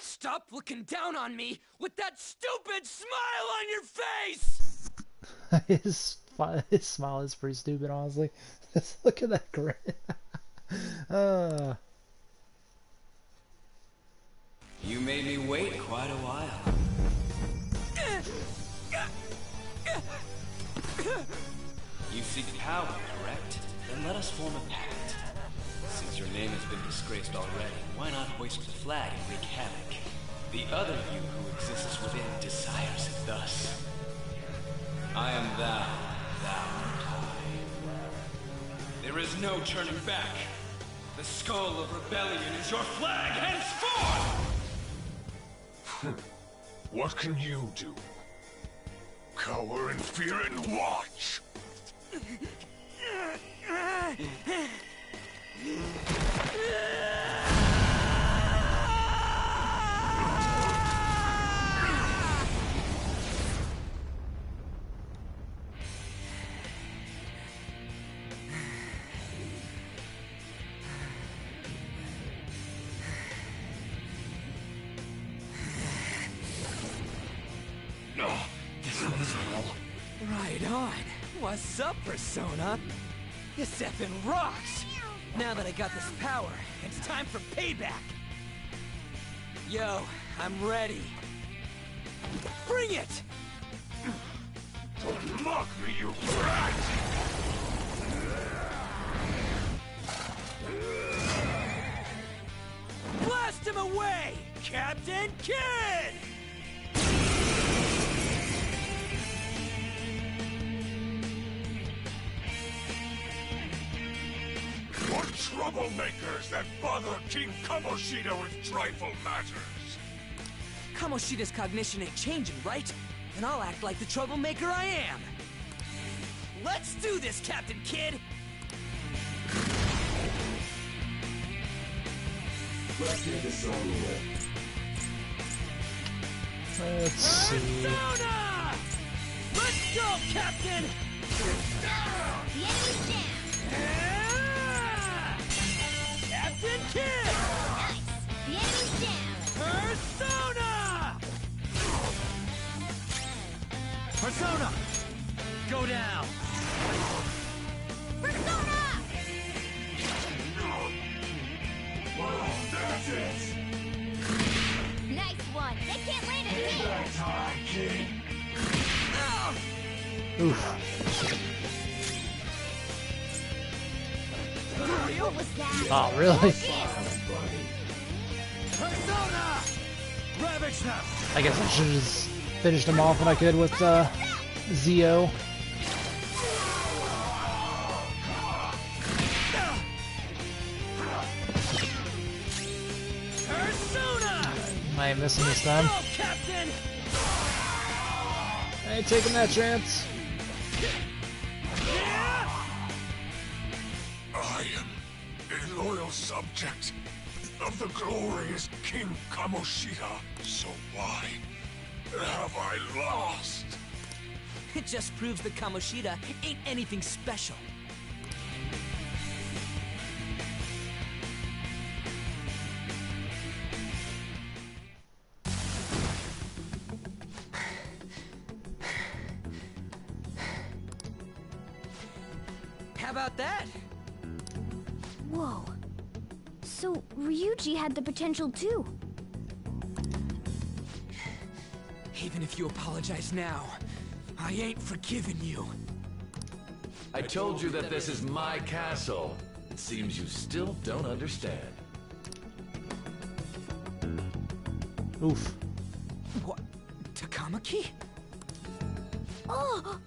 Stop looking down on me with that stupid smile on your face! His smile is pretty stupid, honestly. Just look at that grin. You made me wait quite a while. You seek power, correct? Then let us form a pact. Since your name has been disgraced already, why not hoist the flag and wreak havoc? The other you who exists within desires it thus. I am thou, thou art I. There is no turning back. The skull of rebellion is your flag henceforth! What can you do? Cower in fear and watch! Right on. What's up, Persona? This effing rocks! Now that I got this power, it's time for payback! Yo, I'm ready. Bring it! Don't mock me, you brat! Blast him away, Captain Kid! What troublemakers that bother King Kamoshida with trifle matters? Kamoshida's cognition ain't changing, right? And I'll act like the troublemaker I am. Let's do this, Captain Kid! Let's get this over with. Let's see. Persona! Let's go, Captain! The enemy's down. Captain Kid! Nice. The enemy's down. Persona! Persona! Go down! Persona! That's it! Nice one. They can't land it here. That time, kid. Oof. What was that? Oh, really? Persona! Ravage them! I guess I should have just finished him off when I could with Zio. Persona! I ain't missing this time. Go, Captain! I ain't taking that chance. I am a loyal subject of the glorious King Kamoshida. So why have I lost? It just proves that Kamoshida ain't anything special. How about that? Whoa. So, Ryuji had the potential too. Even if you apologize now, I ain't forgiving you. I told you that this is my castle. It seems you still don't understand. Oof. What? Takamaki? Oh!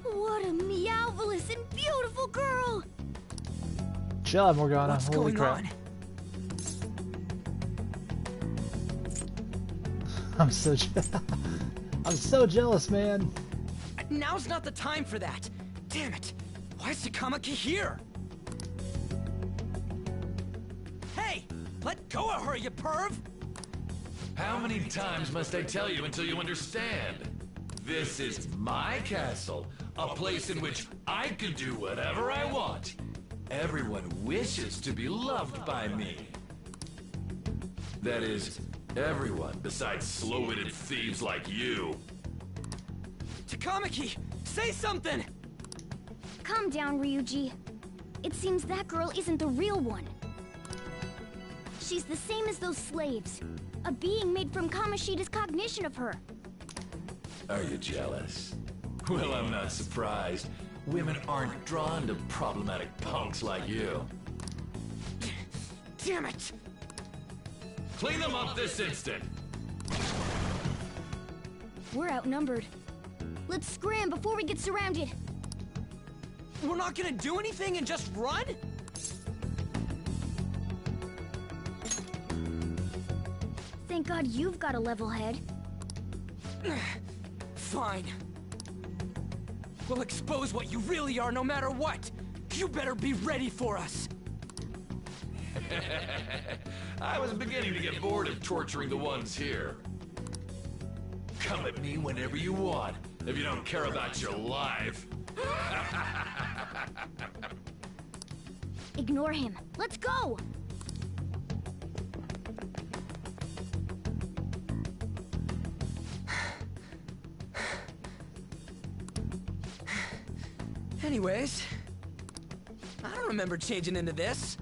What a meowvelous and beautiful girl! Chill out, Morgana. What's Holy going crap. on? I'm so I'm so jealous, man. Now's not the time for that. Damn it! Why is Takamaki here? Let go of her, you perv! How many times must I tell you until you understand? This is my castle, a place in which I can do whatever I want. Everyone wishes to be loved by me. That is, everyone besides slow-witted thieves like you. Takamaki, say something! Calm down, Ryuji. It seems that girl isn't the real one. She's the same as those slaves. A being made from Kamoshida's cognition of her. Are you jealous? Well, I'm not surprised. Women aren't drawn to problematic punks like you. Damn it! Clean them up this instant! We're outnumbered. Let's scram before we get surrounded. We're not gonna do anything and just run? Thank God you've got a level head. Fine. We'll expose what you really are no matter what. You better be ready for us. I was beginning to get bored of torturing the ones here. Come at me whenever you want, if you don't care about your life. Ignore him. Let's go! Anyways, I don't remember changing into this.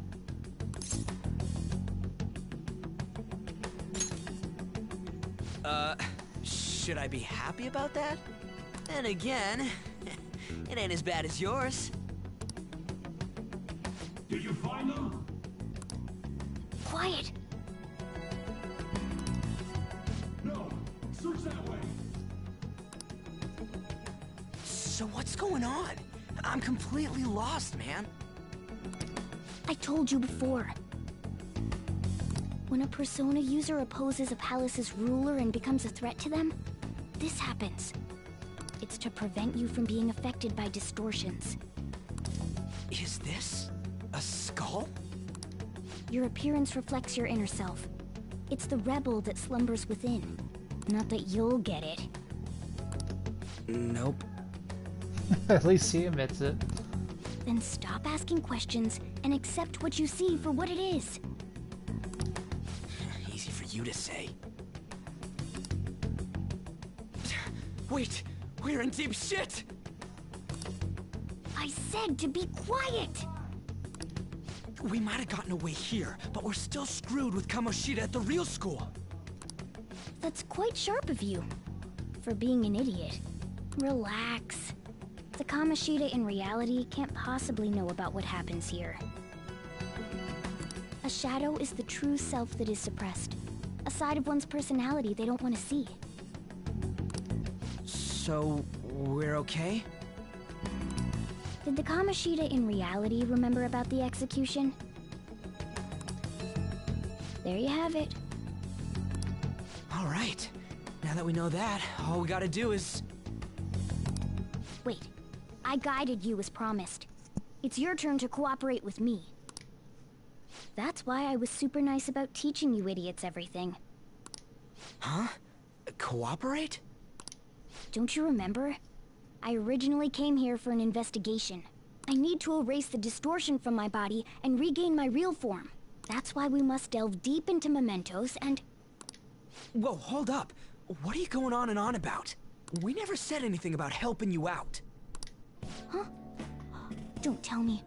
Should I be happy about that? Then again, it ain't as bad as yours. Did you find them? Quiet. No, search that way. So what's going on? I'm completely lost, man. I told you before. When a Persona user opposes a palace's ruler and becomes a threat to them, this happens. It's to prevent you from being affected by distortions. Is this a skull? Your appearance reflects your inner self. It's the rebel that slumbers within. Not that you'll get it. Nope. At least he admits it. Then stop asking questions and accept what you see for what it is. Easy for you to say. Wait, we're in deep shit! I said to be quiet! We might have gotten away here, but we're still screwed with Kamoshida at the real school. That's quite sharp of you. For being an idiot. Relax. The Kamoshida in reality can't possibly know about what happens here. A shadow is the true self that is suppressed. A side of one's personality they don't want to see. So, we're okay? Did the Kamoshida in reality remember about the execution? There you have it. All right. Now that we know that, all we gotta do is... Wait. I guided you as promised. It's your turn to cooperate with me. That's why I was super nice about teaching you idiots everything. Huh? Cooperate? Don't you remember? I originally came here for an investigation. I need to erase the distortion from my body and regain my real form. That's why we must delve deep into mementos and... Whoa, hold up. What are you going on and on about? We never said anything about helping you out. Huh? Don't tell me.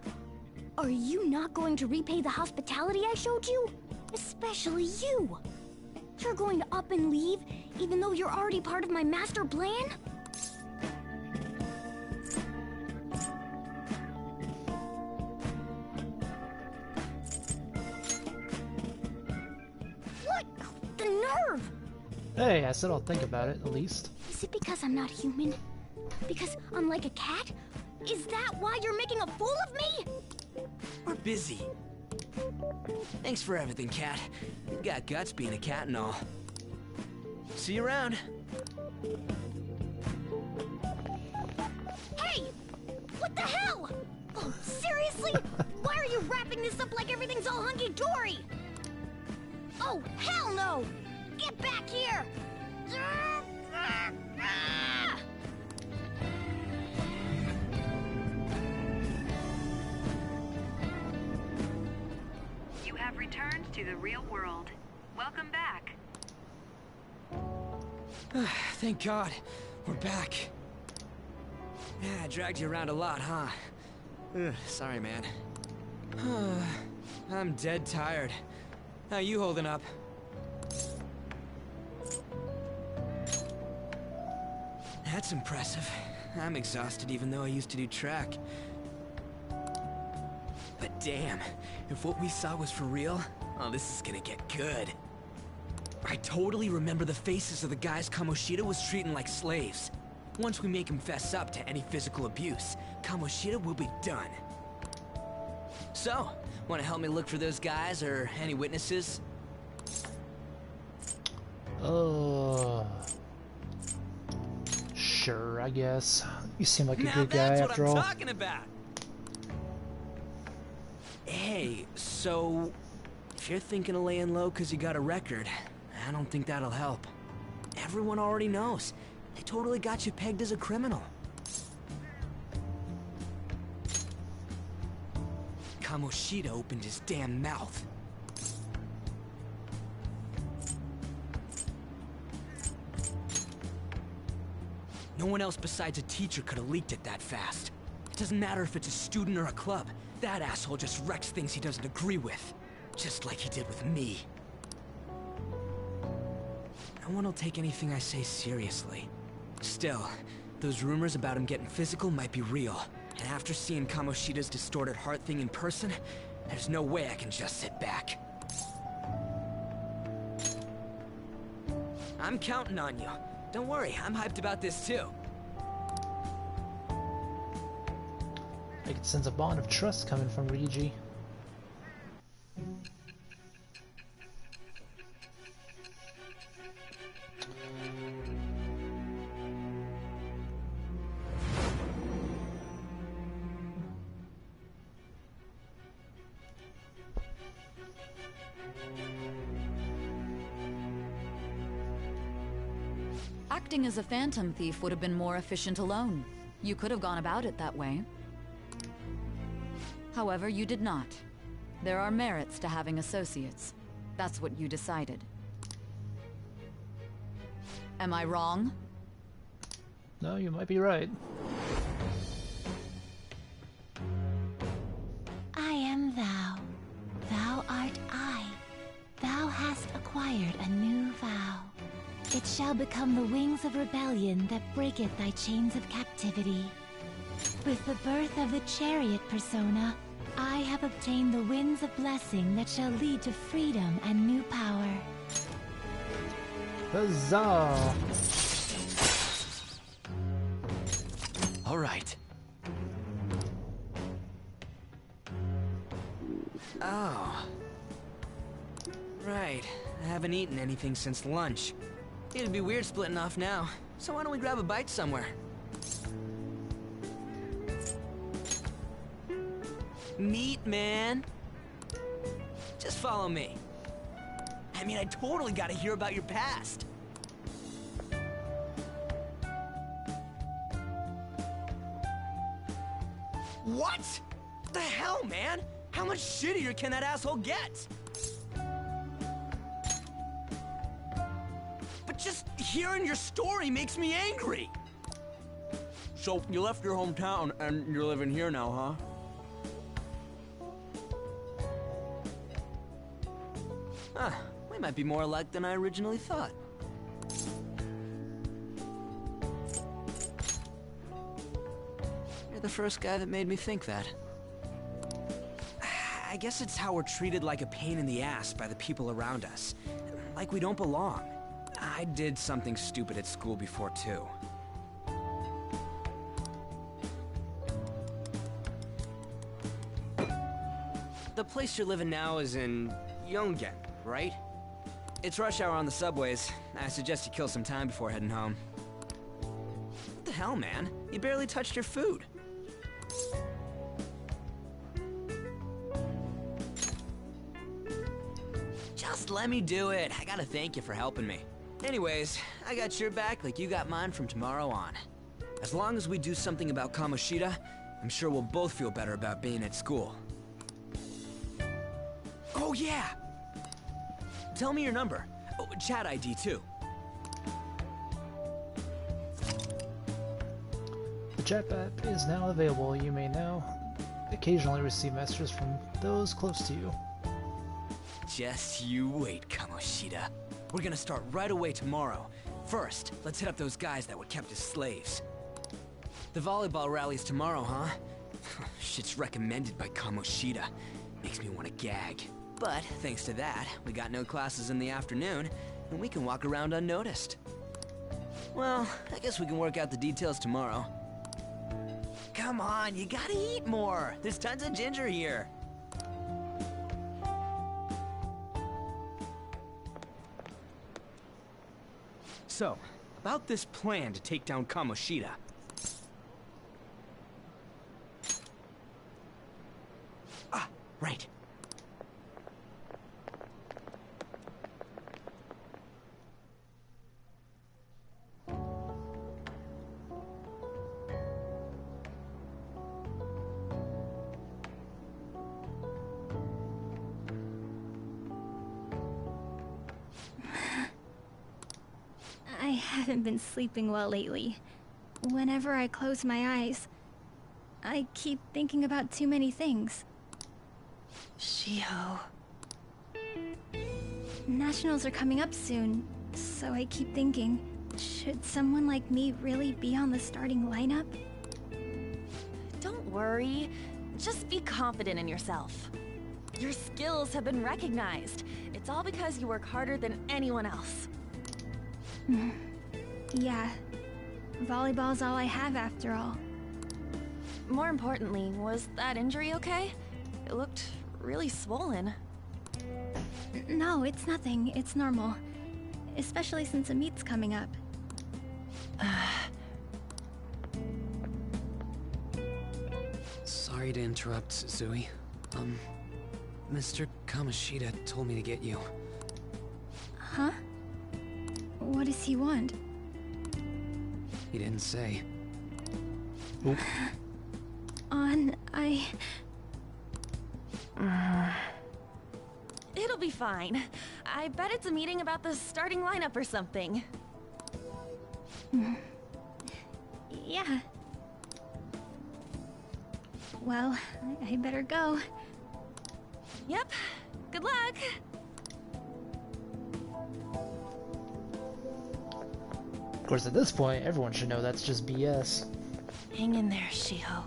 Are you not going to repay the hospitality I showed you? Especially you. You're going to up and leave, even though you're already part of my master plan? What? The nerve! Hey, I said I'll think about it, at least. Is it because I'm not human? Because I'm like a cat? Is that why you're making a fool of me? We're busy. Thanks for everything, Cat. You've got guts being a cat and all. See you around. Hey! What the hell? Oh, seriously? Why are you wrapping this up like everything's all hunky-dory? Oh, hell no! Get back here! You have returned to the real world. Welcome back. Thank God, we're back. Yeah, I dragged you around a lot, huh? Sorry, man. I'm dead tired. How you holding up? That's impressive. I'm exhausted even though I used to do track. But damn, if what we saw was for real, oh, this is gonna get good. I totally remember the faces of the guys Kamoshida was treating like slaves. Once we make him fess up to any physical abuse, Kamoshida will be done. So, want to help me look for those guys or any witnesses? Sure, I guess. You seem like a Now good guy that's after what I'm all. talking about. Hey, so if you're thinking of laying low because you got a record, I don't think that'll help. Everyone already knows. They totally got you pegged as a criminal. Kamoshida opened his damn mouth. No one else besides a teacher could have leaked it that fast. It doesn't matter if it's a student or a club. That asshole just wrecks things he doesn't agree with. Just like he did with me. No one will take anything I say seriously. Still, those rumors about him getting physical might be real. And after seeing Kamoshida's distorted heart thing in person, there's no way I can just sit back. I'm counting on you. Don't worry, I'm hyped about this too. I can sense a bond of trust coming from Ryuji. Acting as a phantom thief would have been more efficient alone. You could have gone about it that way. However, you did not. There are merits to having associates. That's what you decided. Am I wrong? No, you might be right. I am thou. Thou art I. Thou hast acquired a new vow. It shall become the wings of rebellion that breaketh thy chains of captivity. With the birth of the chariot persona, I have obtained the winds of blessing that shall lead to freedom and new power. Huzzah! All right. Oh. Right. I haven't eaten anything since lunch. It'd be weird splitting off now, so why don't we grab a bite somewhere? Meat, man. Just follow me. I mean, I totally gotta hear about your past. What? The hell, man? How much shittier can that asshole get? But just hearing your story makes me angry. So, you left your hometown and you're living here now, huh? Huh, we might be more alike than I originally thought. You're the first guy that made me think that. I guess it's how we're treated like a pain in the ass by the people around us. Like we don't belong. I did something stupid at school before, too. The place you're living now is in Yongen, right? It's rush hour on the subways. I suggest you kill some time before heading home. What the hell, man? You barely touched your food. Just let me do it. I gotta thank you for helping me. Anyways, I got your back like you got mine from tomorrow on. As long as we do something about Kamoshida, I'm sure we'll both feel better about being at school. Oh yeah! Tell me your number. Oh, chat ID too. The chat app is now available. You may now occasionally receive messages from those close to you. Just you wait, Kamoshida. We're gonna start right away tomorrow. First, let's hit up those guys that were kept as slaves. The volleyball rally's tomorrow, huh? Shit's recommended by Kamoshida. Makes me want to gag. But thanks to that, we got no classes in the afternoon, and we can walk around unnoticed. Well, I guess we can work out the details tomorrow. Come on, you gotta eat more. There's tons of ginger here. So, about this plan to take down Kamoshida. Ah, right. I haven't been sleeping well lately. Whenever I close my eyes, I keep thinking about too many things. Shiho. Nationals are coming up soon, so I keep thinking, should someone like me really be on the starting lineup? Don't worry. Just be confident in yourself. Your skills have been recognized. It's all because you work harder than anyone else. Yeah. Volleyball's all I have after all. More importantly, was that injury okay? It looked really swollen. No, it's nothing. It's normal. Especially since a meet's coming up. Sorry to interrupt, Zoe. Mr. Kamoshida told me to get you. Huh? What does he want? He didn't say. Oop. It'll be fine. I bet it's a meeting about the starting lineup or something. Yeah. Well, I better go. Yep. Good luck! Of course, at this point, everyone should know that's just BS. Hang in there, Shiho.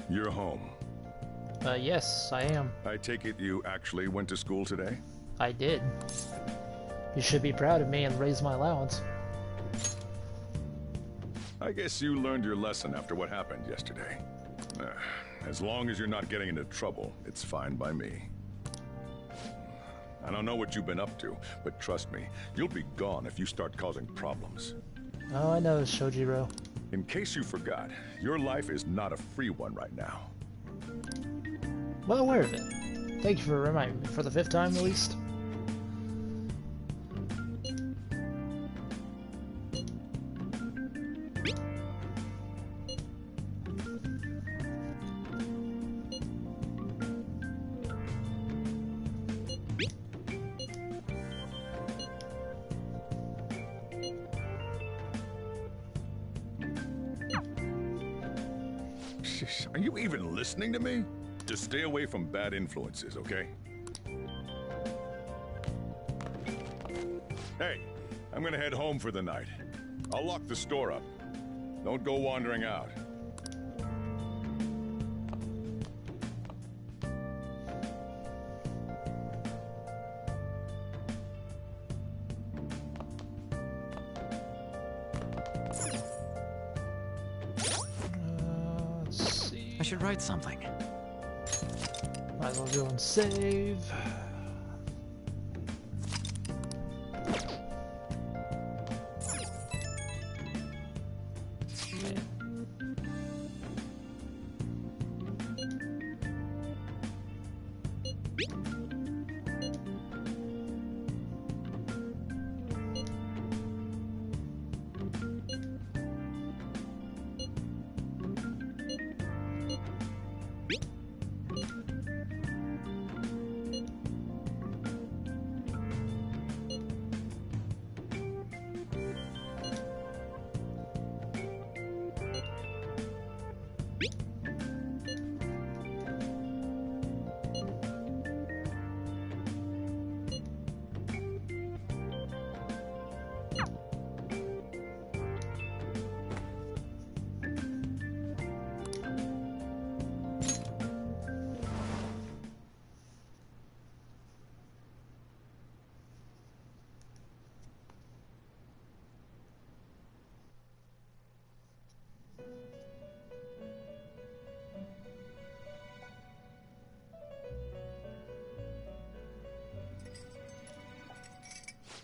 You're home. Yes, I am. I take it you actually went to school today? I did. You should be proud of me and raise my allowance. I guess you learned your lesson after what happened yesterday. As long as you're not getting into trouble, it's fine by me. I don't know what you've been up to, but trust me, you'll be gone if you start causing problems. Oh, I know, Shojiro. In case you forgot, your life is not a free one right now. Well aware of it. Thank you for reminding me, for the 5th time at least. Are you even listening to me? Just stay away from bad influences, okay? Hey, I'm gonna head home for the night. I'll lock the store up. Don't go wandering out. I should write something. Might as well go and save.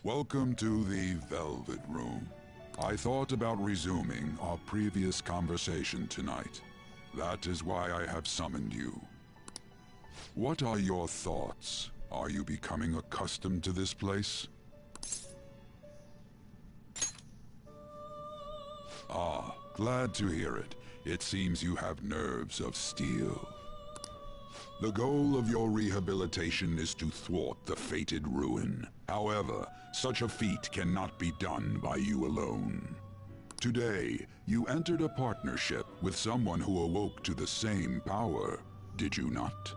Welcome to the Velvet Room. I thought about resuming our previous conversation tonight. That is why I have summoned you. What are your thoughts? Are you becoming accustomed to this place? Ah, glad to hear it. It seems you have nerves of steel. The goal of your rehabilitation is to thwart the fated ruin. However, such a feat cannot be done by you alone. Today, you entered a partnership with someone who awoke to the same power, did you not?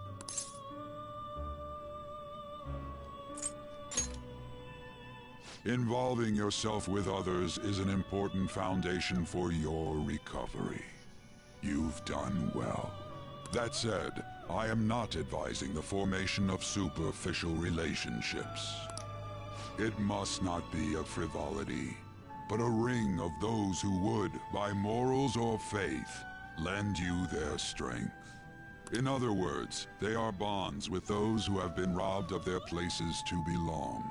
Involving yourself with others is an important foundation for your recovery. You've done well. That said, I am not advising the formation of superficial relationships. It must not be a frivolity, but a ring of those who would, by morals or faith, lend you their strength. In other words, they are bonds with those who have been robbed of their places to belong.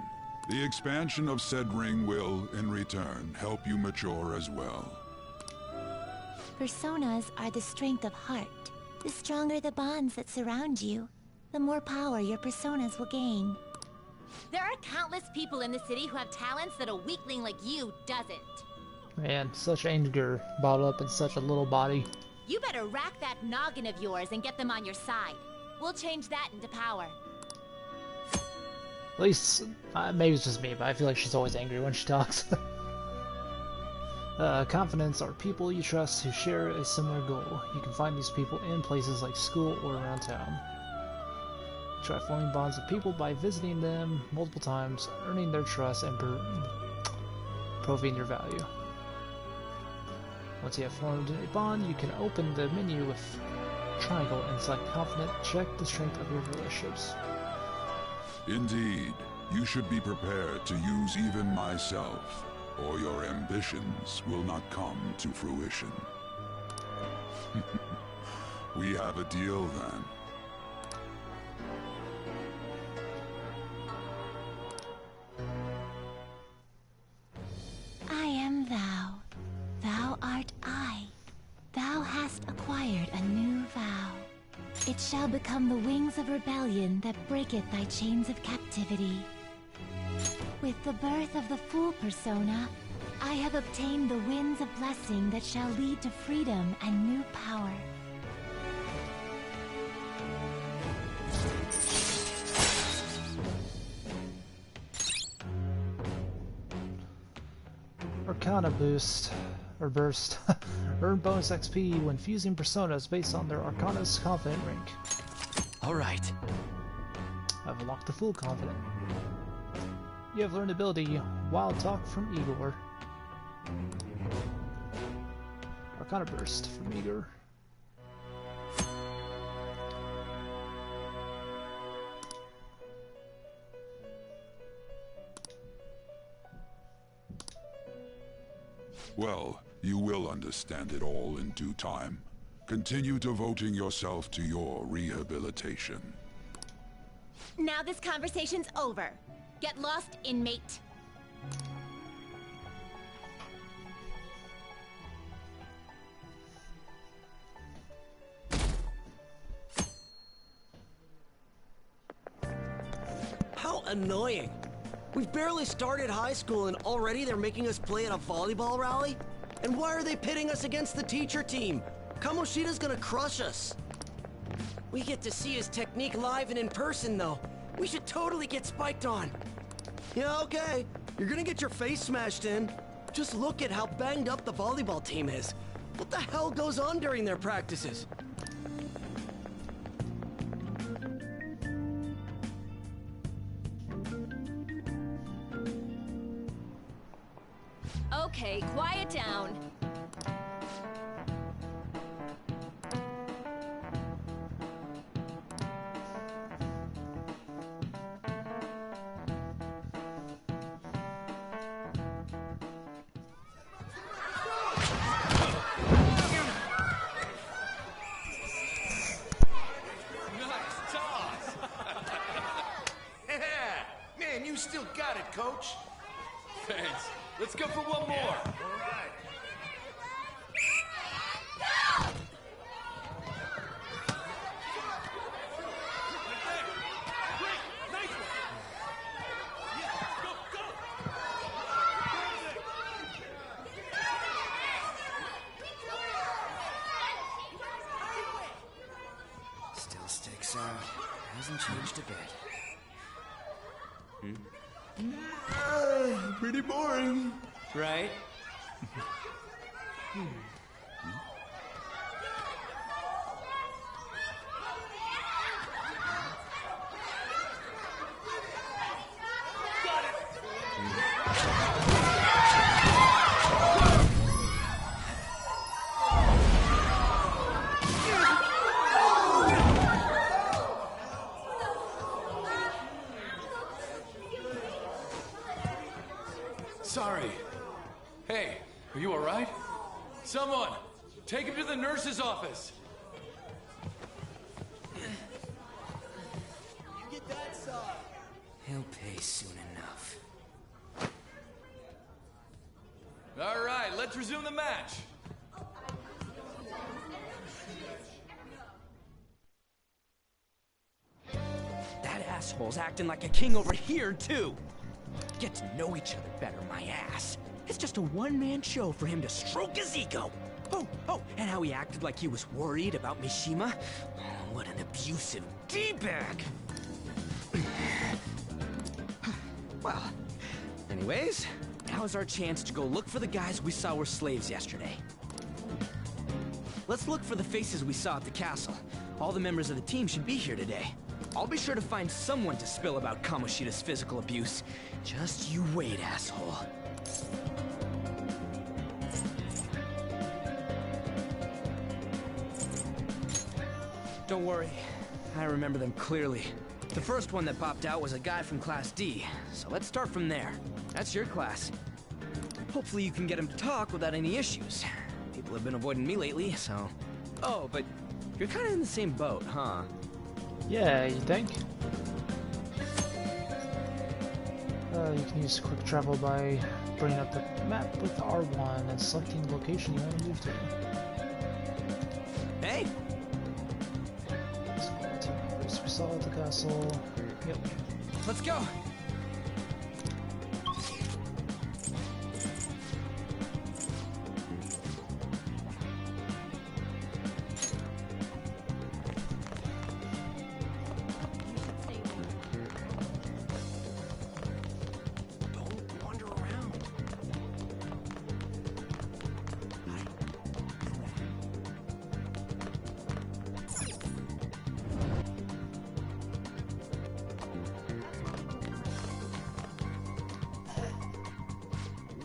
The expansion of said ring will, in return, help you mature as well. Personas are the strength of heart. The stronger the bonds that surround you, the more power your personas will gain. There are countless people in the city who have talents that a weakling like you doesn't. Man, such anger bottled up in such a little body. You better rack that noggin of yours and get them on your side. We'll change that into power. At least, maybe it's just me, but I feel like she's always angry when she talks. Confidants are people you trust who share a similar goal. You can find these people in places like school or around town. Try forming bonds with people by visiting them multiple times, earning their trust, and proving your value. Once you have formed a bond, you can open the menu with triangle and select confident. Check the strength of your relationships. Indeed, you should be prepared to use even myself, or your ambitions will not come to fruition. We have a deal then. I am thou. Thou art I. Thou hast acquired a new vow. It shall become the wings of rebellion that breaketh thy chains of captivity. With the birth of the Fool persona, I have obtained the winds of blessing that shall lead to freedom and new power. Arcana boost, or burst. Earn bonus XP when fusing personas based on their Arcana's confident rank. Alright. I've unlocked the Fool Confident. You have learned ability Wild Talk from Igor. Arcana Burst from Igor. Well, you will understand it all in due time. Continue devoting yourself to your rehabilitation. Now this conversation's over. Get lost, inmate. How annoying. We've barely started high school and already they're making us play at a volleyball rally? And why are they pitting us against the teacher team? Kamoshida's gonna crush us. We get to see his technique live and in person though. We should totally get spiked on. Yeah, okay. You're gonna get your face smashed in. Just look at how banged up the volleyball team is. What the hell goes on during their practices? Okay, quiet down. Man, you still got it, coach. Let's go for one more. Still sticks out. Hasn't changed a bit. Pretty boring. Right? Sorry. Hey, are you alright? Someone, take him to the nurse's office. He'll pay soon enough. Alright, let's resume the match. That asshole's acting like a king over here, too. Get to know each other better, my ass. It's just a one-man show for him to stroke his ego. Oh, and how he acted like he was worried about Mishima. Oh, what an abusive D-bag. Well, anyways, now is our chance to go look for the guys we saw were slaves yesterday. Let's look for the faces we saw at the castle. All the members of the team should be here today. I'll be sure to find someone to spill about Kamoshida's physical abuse. Just you wait, asshole. Don't worry, I remember them clearly. The first one that popped out was a guy from Class D, so let's start from there. That's your class. Hopefully you can get him to talk without any issues. People have been avoiding me lately, so... Oh, but you're kind of in the same boat, huh? Yeah, you think? You can use quick travel by bringing up the map with R1 and selecting the location you want to move to. Hey! So we saw at the castle. Yep. Let's go!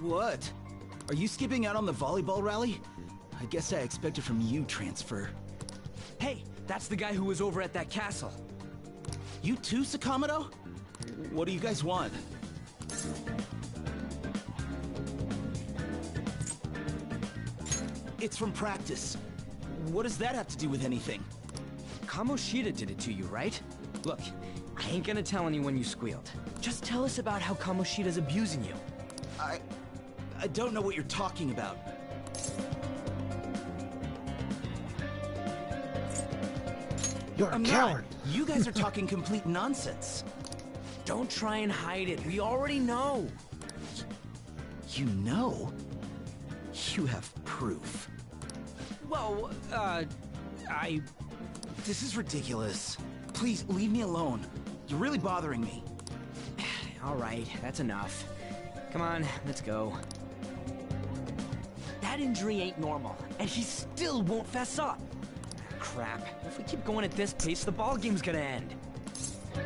What? Are you skipping out on the volleyball rally? I guess I expected from you, Transfer. Hey, that's the guy who was over at that castle. You too, Sakamoto? What do you guys want? It's from practice. What does that have to do with anything? Kamoshida did it to you, right? Look, I ain't gonna tell anyone you squealed. Just tell us about how Kamoshida's abusing you. I don't know what you're talking about. You're a coward. You guys are talking complete nonsense. Don't try and hide it. We already know. You know? You have proof. Well, This is ridiculous. Please, leave me alone. You're really bothering me. All right, that's enough. Come on, let's go. That injury ain't normal, and he still won't fess up. Crap. If we keep going at this pace, the ball game's gonna end. I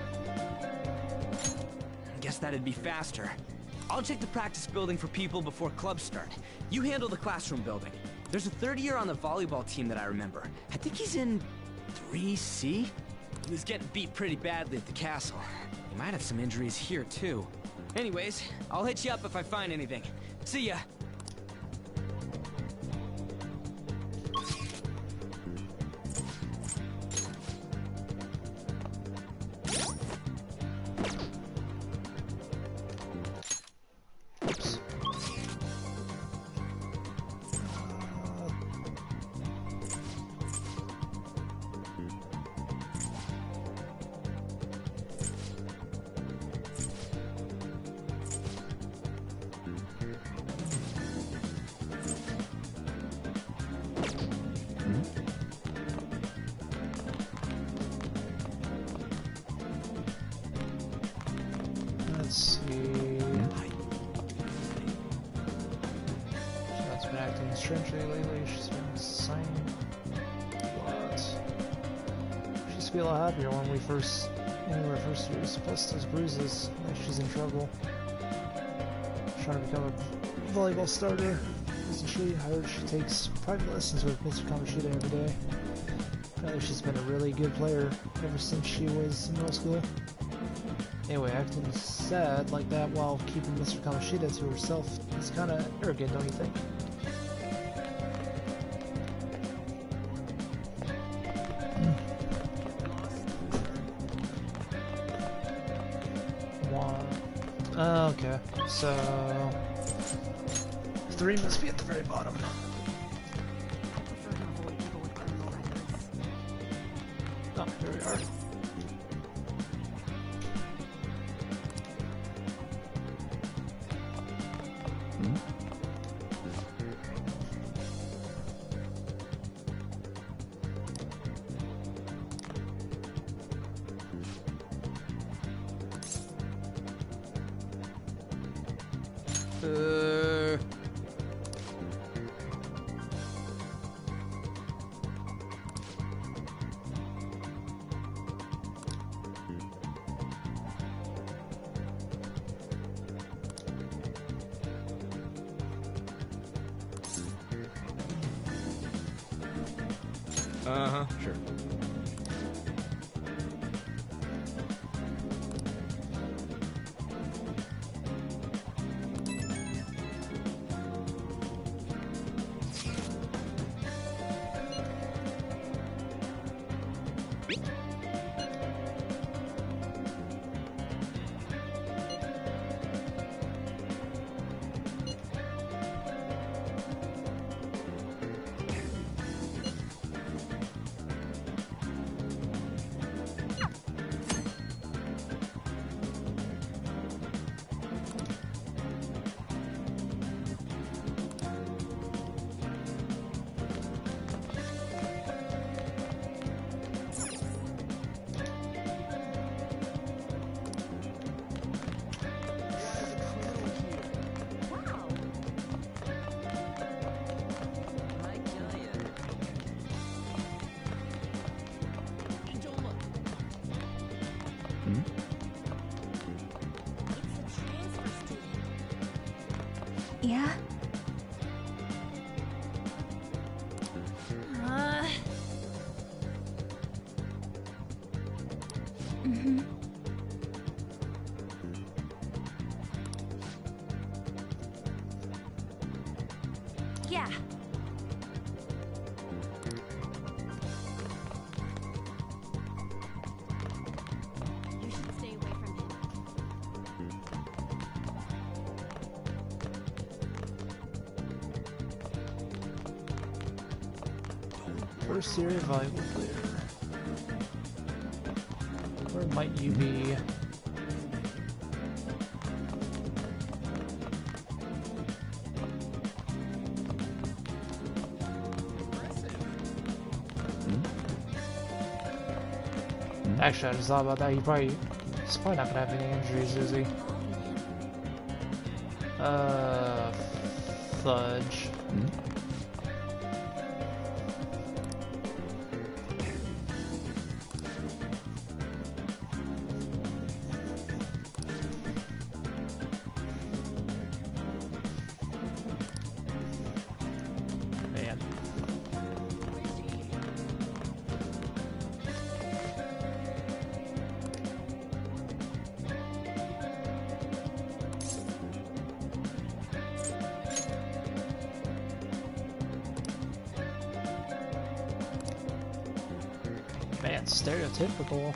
guess that'd be faster. I'll check the practice building for people before clubs start. You handle the classroom building. There's a third year on the volleyball team that I remember. I think he's in 3C? He was getting beat pretty badly at the castle. He might have some injuries here, too. Anyways, I'll hit you up if I find anything. See ya! Oops. been acting strangely lately. She's been sighing a lot. She used to be a lot happier when we were first years. Plus those bruises, like she's in trouble. She's trying to become a volleyball starter, isn't she? I heard she takes private lessons with Mr. Kamoshida every day. Apparently she's been a really good player ever since she was in middle school. Anyway, acting sad like that while keeping Mr. Kamoshida to herself is kinda arrogant, don't you think? Okay, so 3 must be at the very bottom. Oh, here we are. Sure. Yeah? Mm-hmm. Yeah. You should stay away from him. First year volleyball player. Where might you be? Actually, I just thought about that. He's probably not gonna have any injuries, is he? Fudge. Man. Man, stereotypical.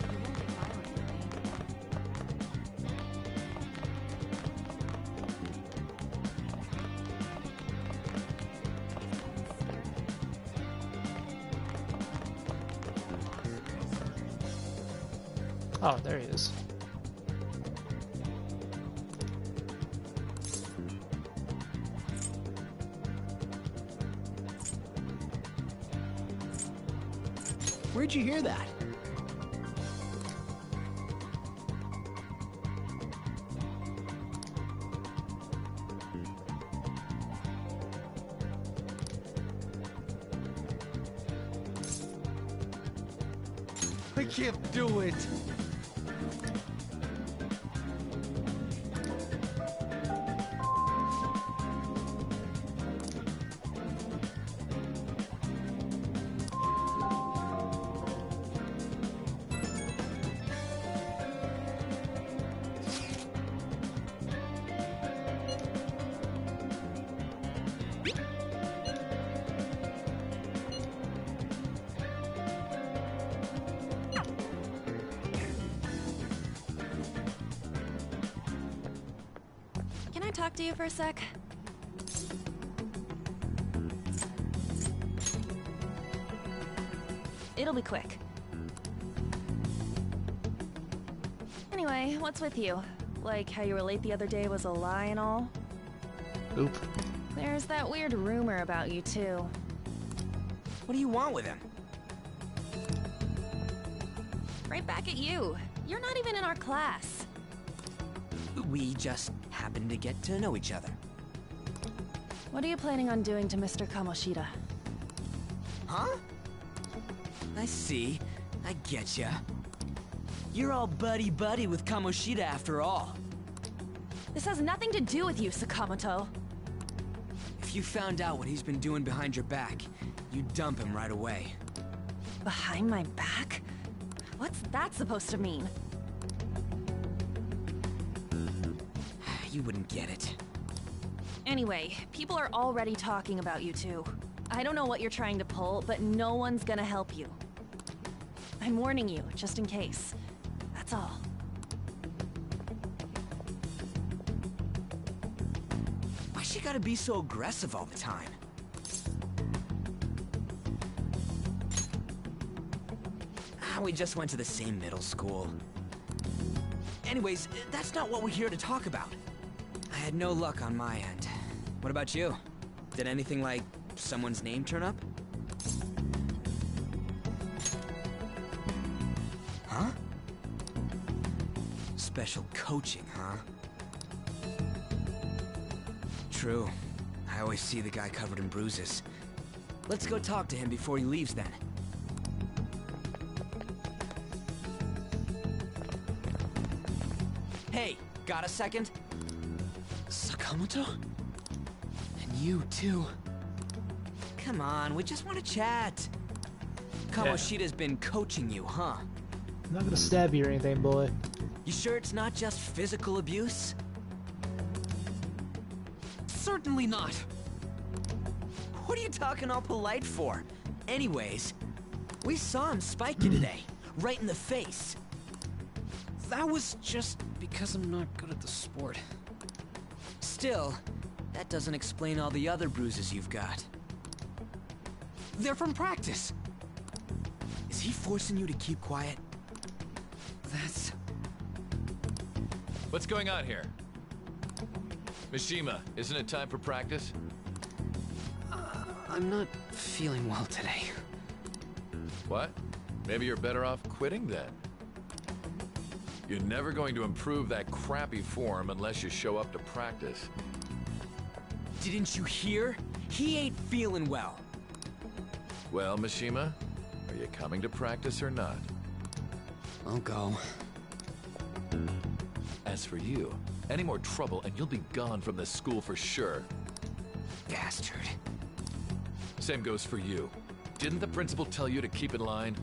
Oh, there he is. Where'd you hear that? I can't do it. Can I talk to you for a sec? It'll be quick. Anyway, what's with you? Like how you were late the other day was a lie and all? Oop. There's that weird rumor about you too. What do you want with him? Right back at you. You're not even in our class. We just happened to get to know each other. What are you planning on doing to Mr. Kamoshida? Huh? I see. I getcha. You're all buddy-buddy with Kamoshida after all. This has nothing to do with you, Sakamoto. If you found out what he's been doing behind your back, you'd dump him right away. Behind my back? What's that supposed to mean? You wouldn't get it. Anyway, people are already talking about you two. I don't know what you're trying to pull, but no one's gonna help you. I'm warning you, just in case. That's all. Why she gotta be so aggressive all the time? We just went to the same middle school. Anyways, that's not what we're here to talk about. I had no luck on my end. What about you? Did anything like someone's name turn up? Huh? Special coaching, huh? True. I always see the guy covered in bruises. Let's go talk to him before he leaves then. Hey, got a second? Sakamoto? And you too. Come on, we just want to chat. Kamoshida's been coaching you, huh? I'm not gonna stab you or anything, boy. You sure it's not just physical abuse? Certainly not. What are you talking all polite for? Anyways, we saw him spike you today, right in the face. That was just because I'm not good at the sport. Still, that doesn't explain all the other bruises you've got. They're from practice. Is he forcing you to keep quiet? That's... What's going on here? Mishima, isn't it time for practice? I'm not feeling well today. What? Maybe you're better off quitting then. You're never going to improve that crappy form unless you show up to practice. Didn't you hear? He ain't feeling well. Well, Mishima, are you coming to practice or not? I'll go. As for you, any more trouble and you'll be gone from this school for sure. Bastard. Same goes for you. Didn't the principal tell you to keep in line?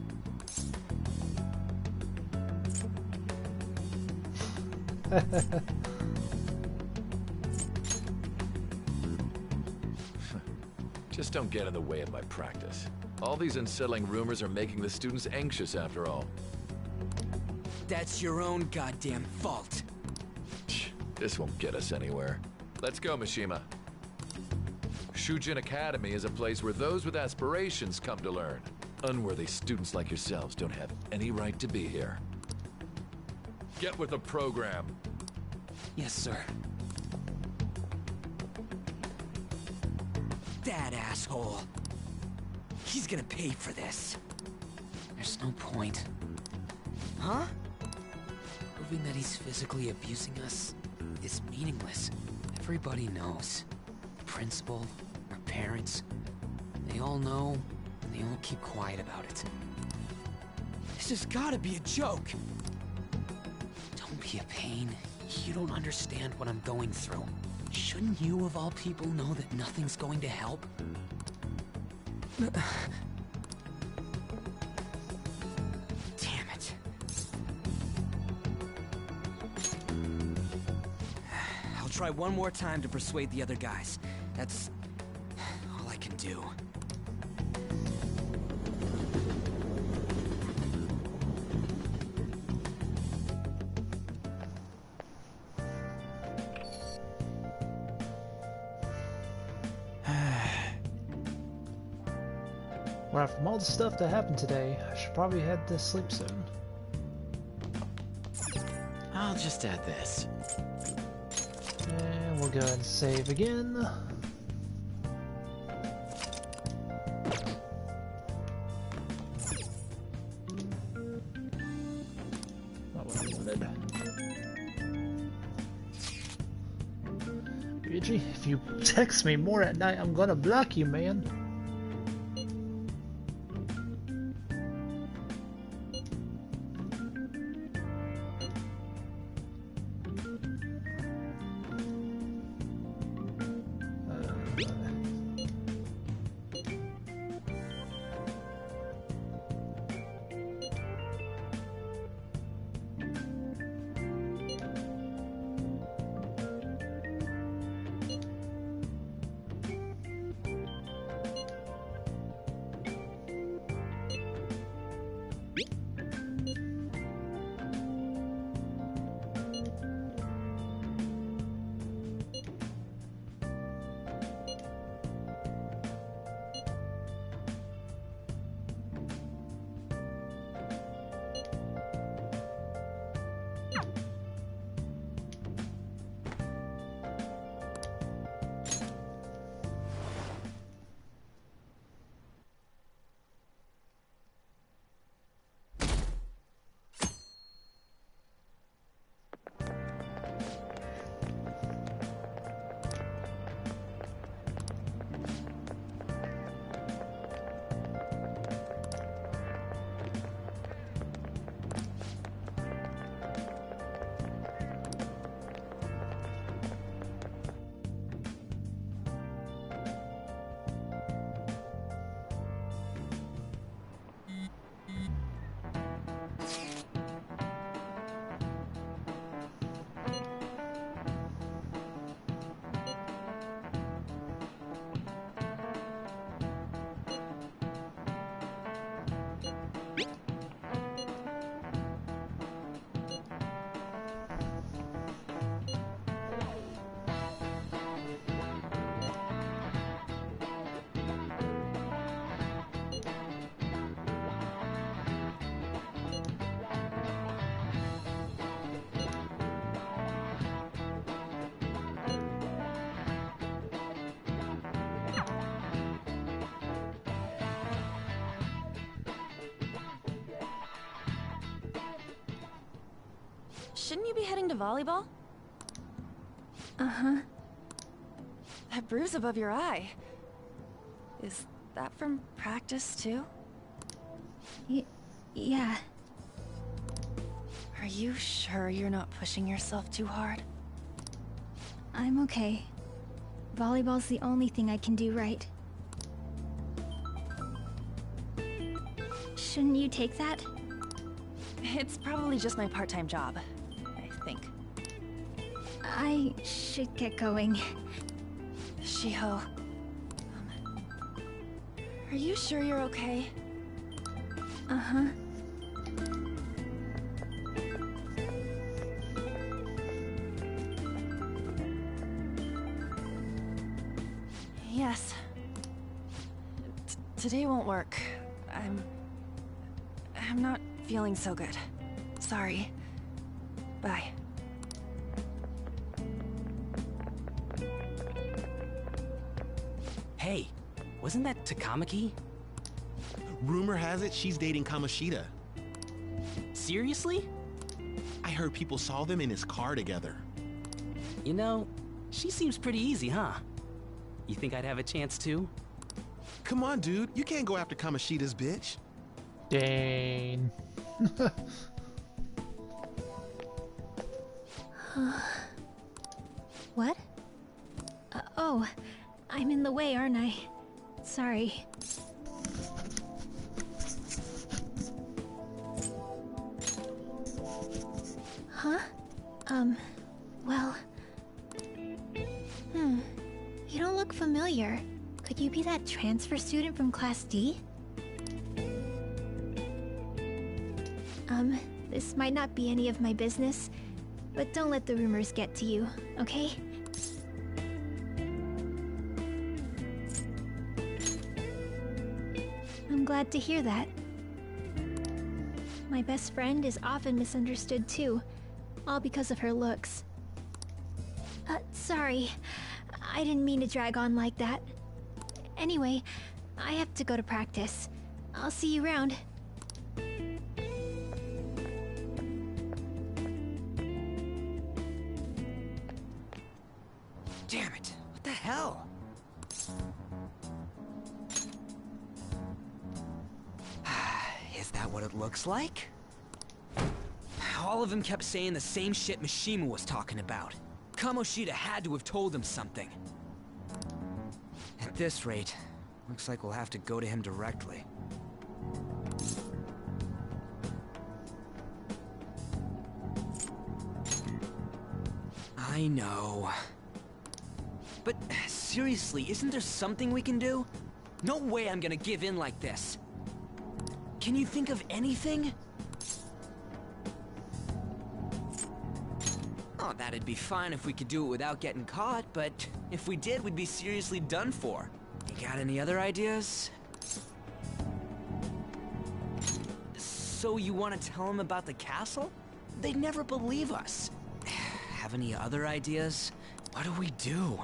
Just don't get in the way of my practice. All these unsettling rumors are making the students anxious after all. That's your own goddamn fault. This won't get us anywhere. Let's go, Mishima. Shujin Academy is a place where those with aspirations come to learn. Unworthy students like yourselves don't have any right to be here. Get with the program. Yes, sir. That asshole. He's gonna pay for this. There's no point. Huh? Proving that he's physically abusing us is meaningless. Everybody knows. The principal, our parents, they all know, and they all keep quiet about it. This This has gotta be a joke. Don't be a pain. You don't understand what I'm going through. Shouldn't you, of all people, know that nothing's going to help? Damn it. I'll try one more time to persuade the other guys. That's all I can do. Well, from all the stuff that happened today, I should probably head to sleep soon. I'll just add this. And we'll go ahead and save again. Not what I wanted. Luigi, if you text me more at night, I'm gonna block you, man. Shouldn't you be heading to volleyball? Uh-huh. That bruise above your eye. Is that from practice, too? Yeah. Are you sure you're not pushing yourself too hard? I'm okay. Volleyball's the only thing I can do right. Shouldn't you take that? It's probably just my part-time job, I think. I should get going. Shiho. Are you sure you're okay? Uh-huh. Yes. Today won't work. I'm not feeling so good. Sorry. Bye. Hey, wasn't that Takamaki? Rumor has it she's dating Kamoshida. Seriously? I heard people saw them in his car together. You know, she seems pretty easy, huh? You think I'd have a chance too? Come on, dude. You can't go after Kamoshida's bitch. Dang. What? Oh, I'm in the way, aren't I? Sorry. Huh? Well... You don't look familiar. Could you be that transfer student from Class D? This might not be any of my business, but don't let the rumors get to you, okay? I'm glad to hear that. My best friend is often misunderstood too, all because of her looks. Sorry. I didn't mean to drag on like that. Anyway, I have to go to practice. I'll see you around. Damn it! What the hell? Is that what it looks like? All of them kept saying the same shit Mishima was talking about. Kamoshida had to have told him something. At this rate, looks like we'll have to go to him directly. I know. But seriously, isn't there something we can do? No way I'm gonna give in like this. Can you think of anything? Oh, that'd be fine if we could do it without getting caught, but if we did, we'd be seriously done for. You got any other ideas? So you want to tell them about the castle? They'd never believe us. Have any other ideas? What do we do?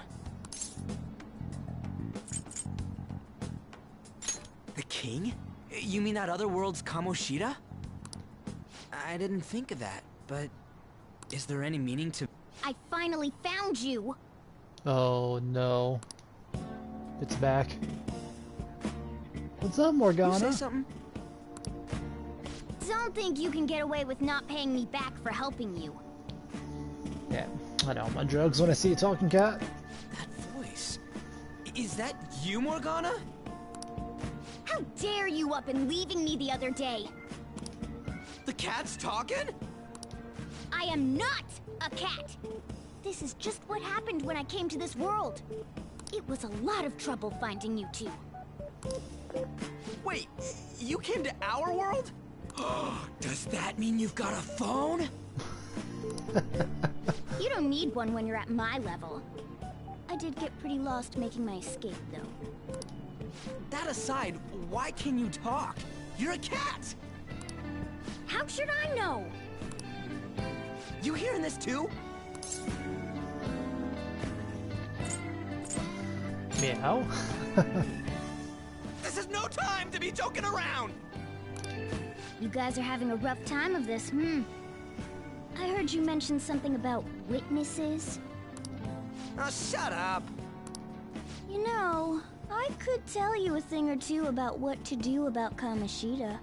The king? You mean that other world's Kamoshida? I didn't think of that, but is there any meaning to... I finally found you! Oh no. It's back. What's up, Morgana? You say something? Don't think you can get away with not paying me back for helping you. Yeah, I know. My drugs when I see a talking cat. That voice. Is that you, Morgana? How dare you up and leaving me the other day? The cat's talking? I am not a cat! This is just what happened when I came to this world. It was a lot of trouble finding you two. Wait, you came to our world? Does that mean you've got a phone? You don't need one when you're at my level. I did get pretty lost making my escape, though. That aside, why can you talk? You're a cat! How should I know? You hearing this too? Meow. This is no time to be joking around! You guys are having a rough time of this, I heard you mention something about witnesses. Oh, shut up! You know, I could tell you a thing or two about what to do about Kamoshida.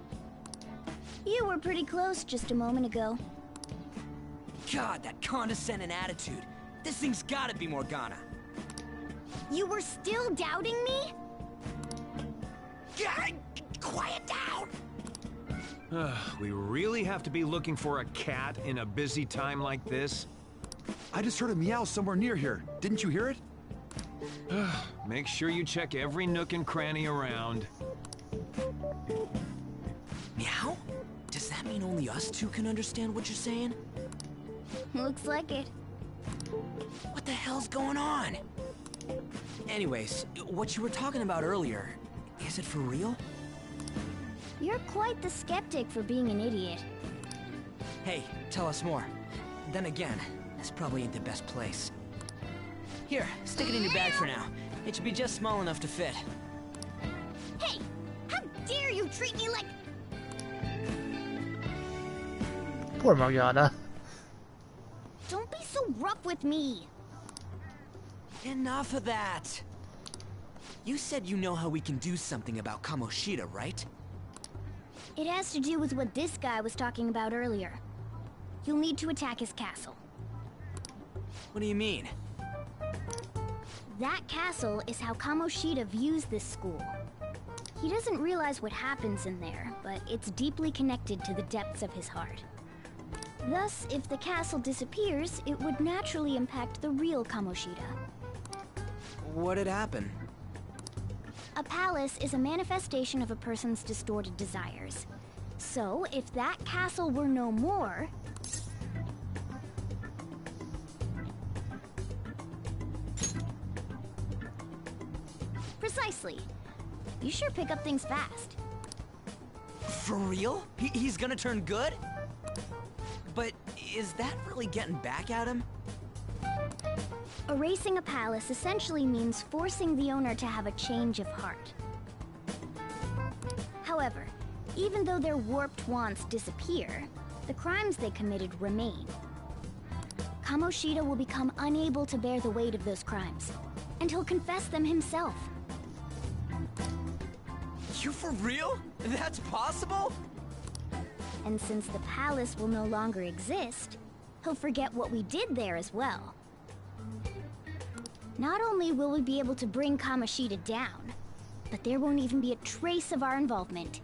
You were pretty close just a moment ago. God, that condescending attitude. This thing's gotta be Morgana. You were still doubting me? Quiet down! We really have to be looking for a cat in a busy time like this? I just heard a meow somewhere near here. Didn't you hear it? Make sure you check every nook and cranny around. Meow? Does that mean only us two can understand what you're saying? Looks like it. What the hell's going on? Anyways, what you were talking about earlier, is it for real? You're quite the skeptic for being an idiot. Hey, tell us more. Then again, this probably ain't the best place. Here, stick it in your bag for now. It should be just small enough to fit. Hey! How dare you treat me like... Poor Morgana. Don't be so rough with me! Enough of that! You said you know how we can do something about Kamoshida, right? It has to do with what this guy was talking about earlier. You'll need to attack his castle. What do you mean? That castle is how Kamoshida views this school. He doesn't realize what happens in there, but it's deeply connected to the depths of his heart. Thus, if the castle disappears, it would naturally impact the real Kamoshida. What'd happen? A palace is a manifestation of a person's distorted desires. So, if that castle were no more... Precisely. You sure pick up things fast. For real? He's gonna turn good? But is that really getting back at him? Erasing a palace essentially means forcing the owner to have a change of heart. However, even though their warped wants disappear, the crimes they committed remain. Kamoshida will become unable to bear the weight of those crimes, and he'll confess them himself. You for real? That's possible? And since the palace will no longer exist, he'll forget what we did there as well. Not only will we be able to bring Kamoshida down, but there won't even be a trace of our involvement.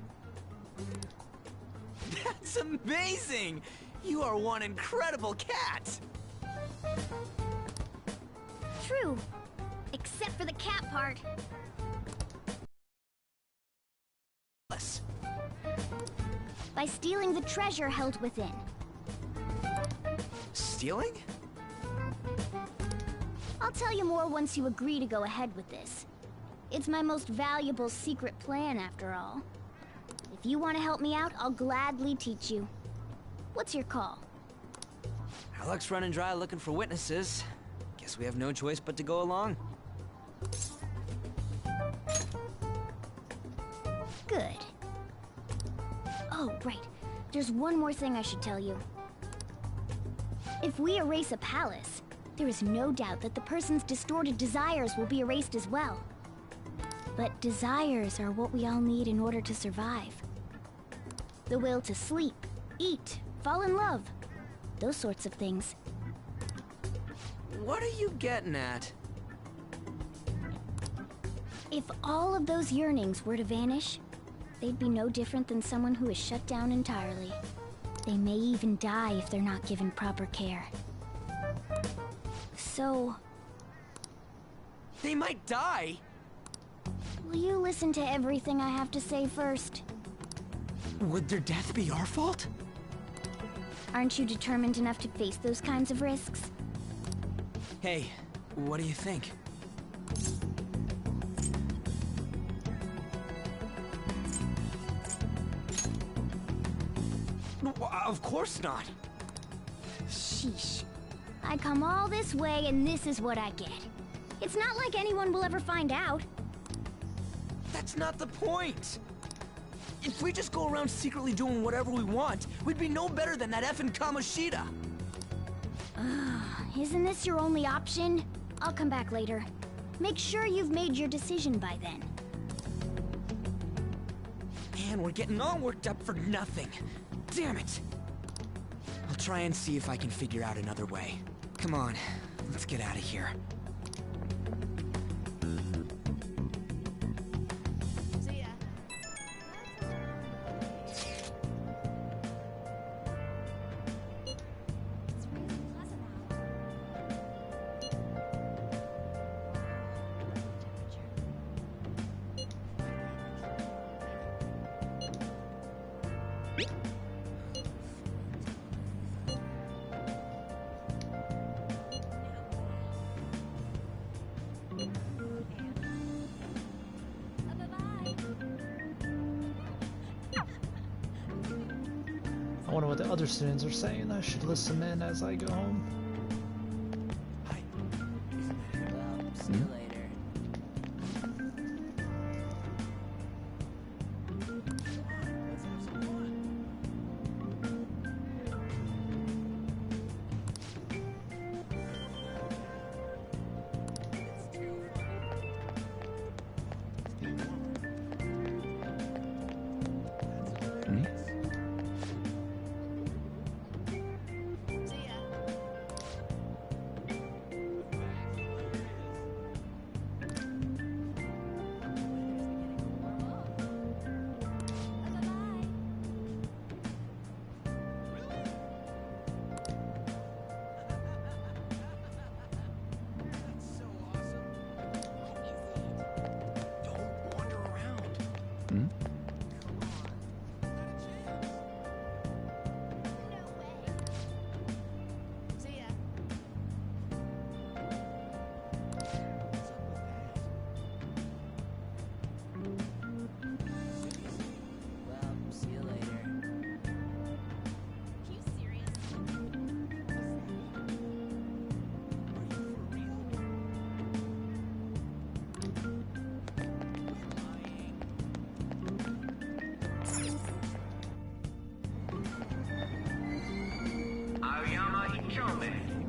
That's amazing! You are one incredible cat! True. Except for the cat part. By stealing the treasure held within. Stealing? I'll tell you more once you agree to go ahead with this. It's my most valuable secret plan, after all. If you want to help me out, I'll gladly teach you. What's your call? Our luck's running dry looking for witnesses. Guess we have no choice but to go along. Good. Oh, right. There's one more thing I should tell you. If we erase a palace, there is no doubt that the person's distorted desires will be erased as well. But desires are what we all need in order to survive. The will to sleep, eat, fall in love. Those sorts of things. What are you getting at? If all of those yearnings were to vanish, they'd be no different than someone who is shut down entirely. They may even die if they're not given proper care. So... They might die? Will you listen to everything I have to say first? Would their death be our fault? Aren't you determined enough to face those kinds of risks? Hey, what do you think? Of course not. Sheesh. I come all this way and this is what I get. It's not like anyone will ever find out. That's not the point. If we just go around secretly doing whatever we want, we'd be no better than that effing Kamoshida. Isn't this your only option? I'll come back later. Make sure you've made your decision by then. Man, we're getting all worked up for nothing. Damn it! I'll try and see if I can figure out another way. Come on, let's get out of here. See ya. I wonder what the other students are saying. I should listen in as I go home. See you later. Hmm?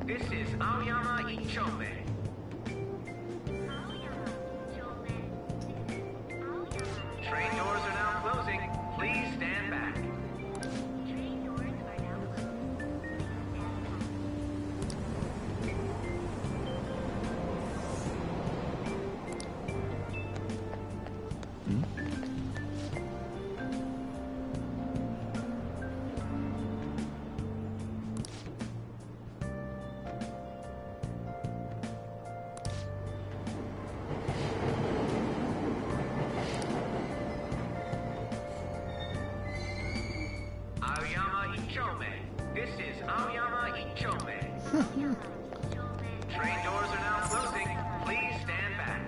This is Aoyama Ichome. Train doors are now closing. Please stand back. Aoyama Ichome. This is Aoyama Ichome. Train doors are now closing. Please stand back.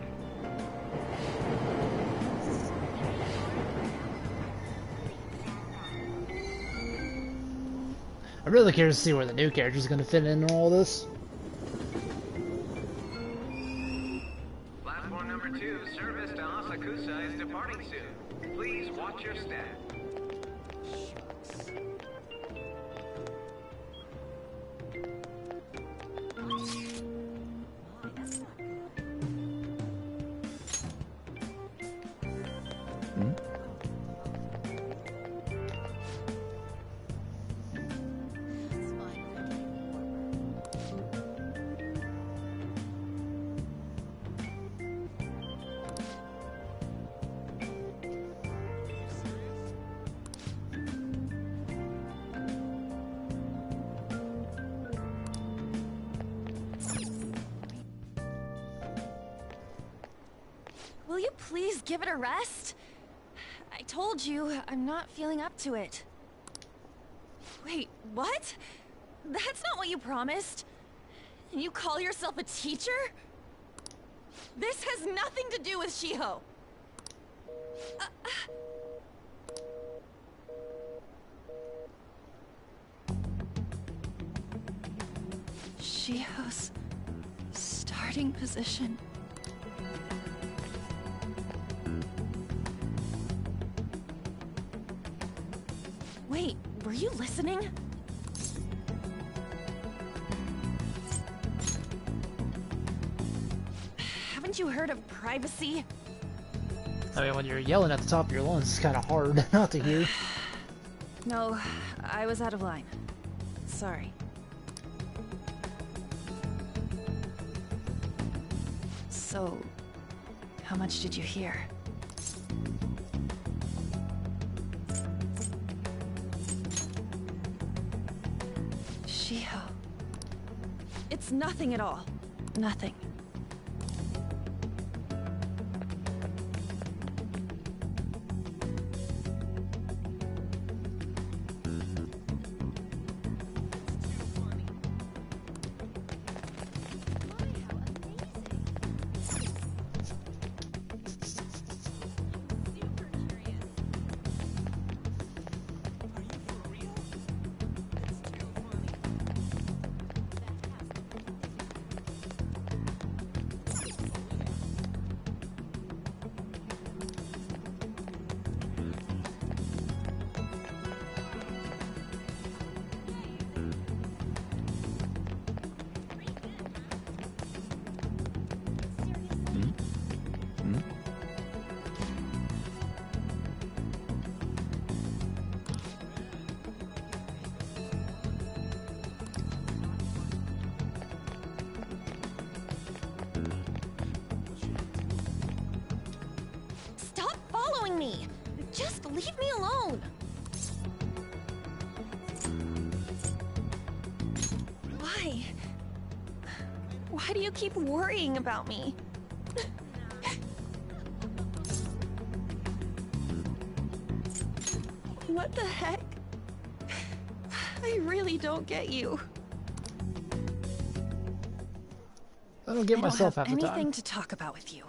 I'm really curious to see where the new character is going to fit in all this. Platform number 2, service to Asakusa is departing soon. Please watch your step. Will you please give it a rest? I told you, I'm not feeling up to it. Wait, what? That's not what you promised. And you call yourself a teacher? This has nothing to do with Shiho. Shiho's starting position. Wait, were you listening? Haven't you heard of privacy? I mean, when you're yelling at the top of your lungs, it's kind of hard not to hear. No, I was out of line. Sorry. So, how much did you hear? Shiho. It's nothing at all. Nothing. Stop following me! Just leave me alone! Why? Why do you keep worrying about me? What the heck? I really don't get you. I don't get myself half I the don't have time. anything to talk about with you.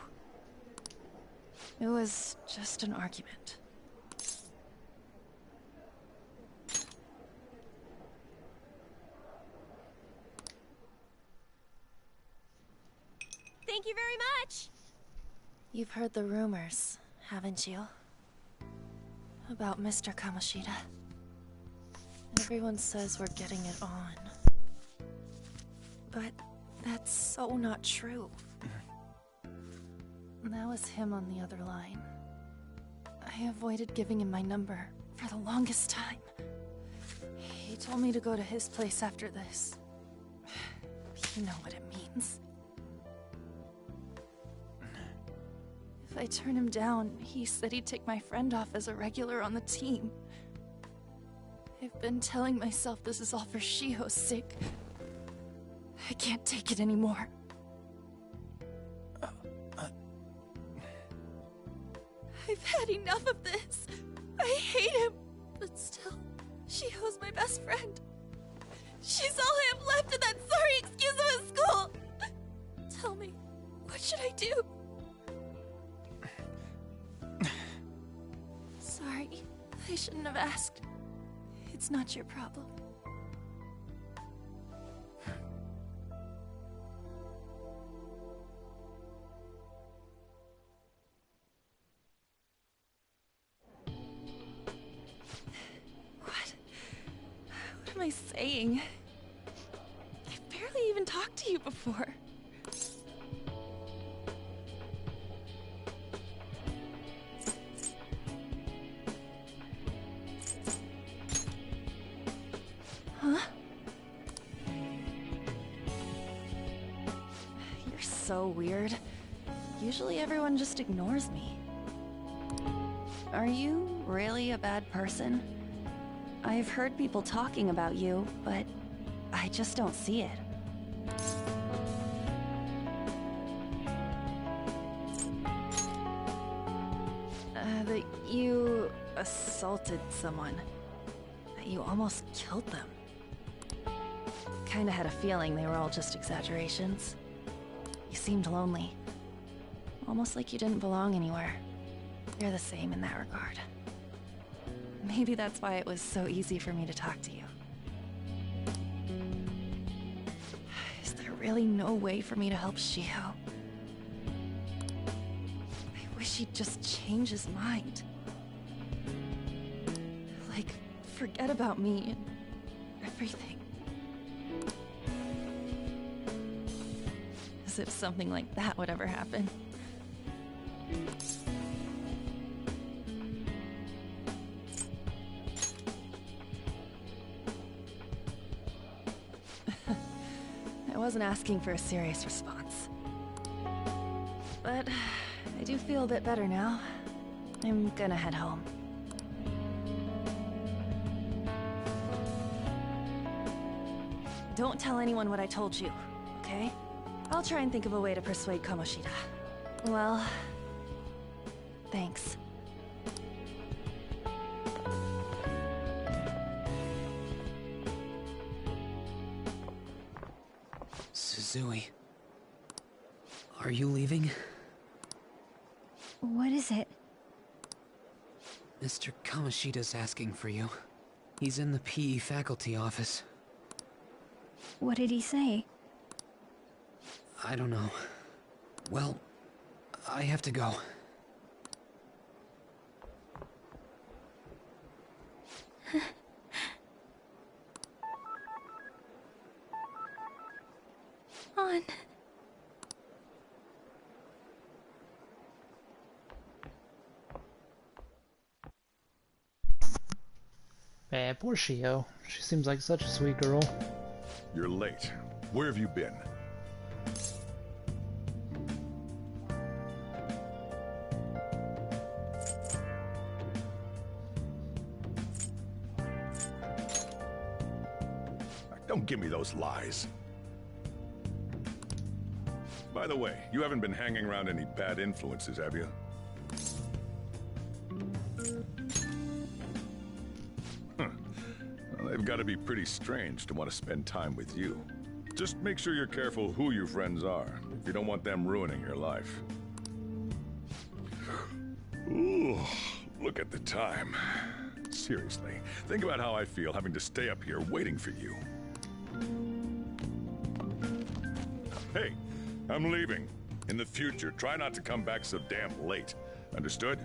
It was just an argument. Thank you very much! You've heard the rumors, haven't you? About Mr. Kamoshida. Everyone says we're getting it on. But that's so not true. That was him on the other line. I avoided giving him my number for the longest time. He told me to go to his place after this. You know what it means. If I turn him down, he said he'd take my friend off as a regular on the team. I've been telling myself this is all for Shiho's sake. I can't take it anymore. I've had enough of this. I hate him. But still, Shiho's my best friend. She's all I have left in that sorry excuse of a school. Tell me, what should I do? Sorry, I shouldn't have asked. It's not your problem. What am I saying? I've barely even talked to you before. Huh? You're so weird. Usually everyone just ignores me. Are you really a bad person? I've heard people talking about you, but I just don't see it. That you assaulted someone. That you almost killed them. Kinda had a feeling they were all just exaggerations. You seemed lonely. Almost like you didn't belong anywhere. You're the same in that regard. Maybe that's why it was so easy for me to talk to you. Is there really no way for me to help Shiho? I wish he'd just change his mind. Like, forget about me and everything. As if something like that would ever happen. I wasn't asking for a serious response. But I do feel a bit better now. I'm gonna head home. Don't tell anyone what I told you, okay? I'll try and think of a way to persuade Kamoshida. Well, thanks. Suzui, are you leaving? What is it? Mr. Kamoshida's asking for you. He's in the PE faculty office. What did he say? I don't know. Well, I have to go. On. Man, poor Shio. She seems like such a sweet girl. You're late. Where have you been? Don't give me those lies. By the way, you haven't been hanging around any bad influences, have you? gotta be pretty strange to want to spend time with you. Just make sure you're careful who your friends are, if you don't want them ruining your life. Ooh, look at the time. Seriously, think about how I feel having to stay up here waiting for you. Hey, I'm leaving. In the future, try not to come back so damn late. Understood?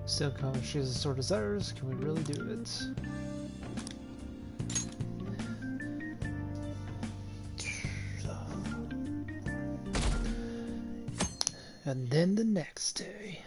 So Kamoshida's sword is ours. Can we really do it? And then the next day.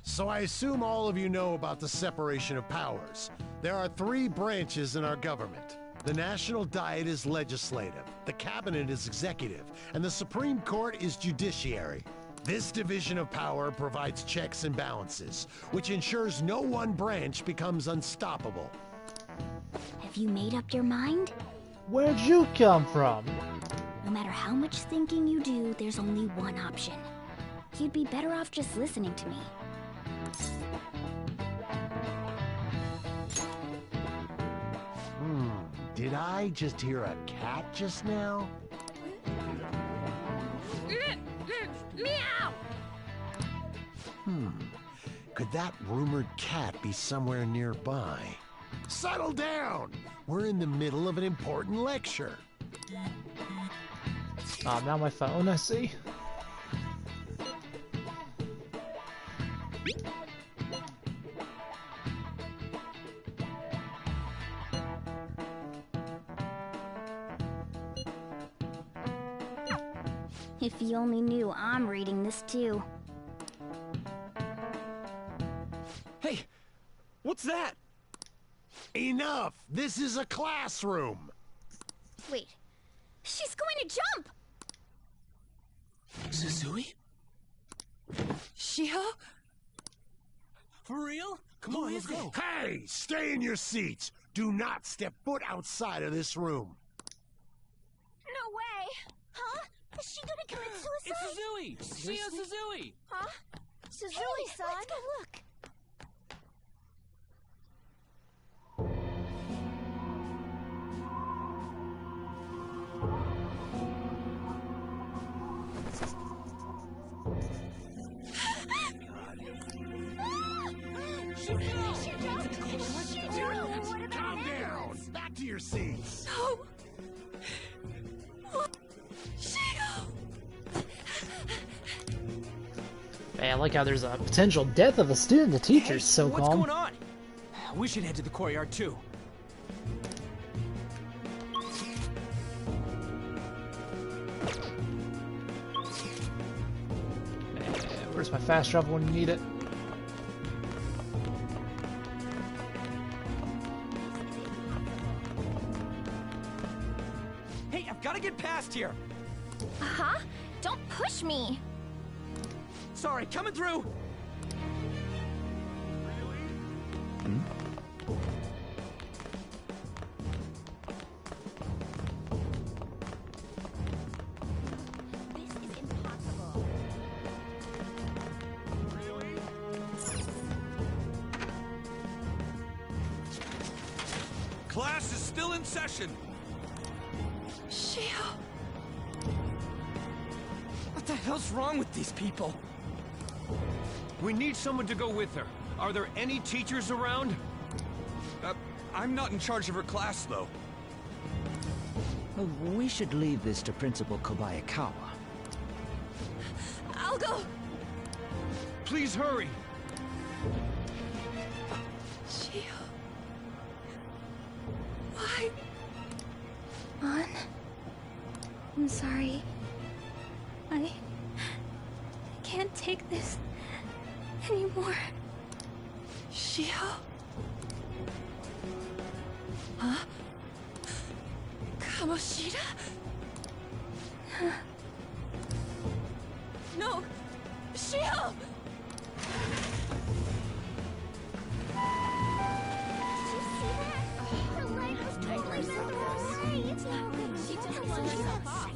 So I assume all of you know about the separation of powers. There are 3 branches in our government. The National Diet is legislative, the Cabinet is executive, and the Supreme Court is judiciary. This division of power provides checks and balances, which ensures no one branch becomes unstoppable. Have you made up your mind? Where'd you come from? No matter how much thinking you do, there's only one option. You'd be better off just listening to me. Did I just hear a cat just now? Meow! Could that rumored cat be somewhere nearby? Settle down! We're in the middle of an important lecture. Oh, now my phone, I see. If you only knew I'm reading this too. Hey, what's that? Enough! This is a classroom! Wait, she's going to jump! Suzui? Shiho? For real? Come on, let's go. Hey! Stay in your seats! Do not step foot outside of this room! No way! Huh? Is she gonna commit suicide? It's Suzui! Shio Suzui! Huh? Suzui-san? Let's go look. Calm down! Back to your seats! No! Shio! Man, I like how there's a potential death of a student. The teacher's so what's calm. going on? We should head to the courtyard too. Where's my fast travel when you need it? Hey, I've got to get past here. Huh? Don't push me. Sorry, coming through. This is impossible. still in session. Shio. What the hell's wrong with these people? We need someone to go with her. Are there any teachers around? I'm not in charge of her class, though. Well, we should leave this to Principal Kobayakawa. I'll go. Please hurry. Shio. Why? Mon, I'm sorry. I can't take this anymore. Shio? Huh? Kamoshida? No! Shio!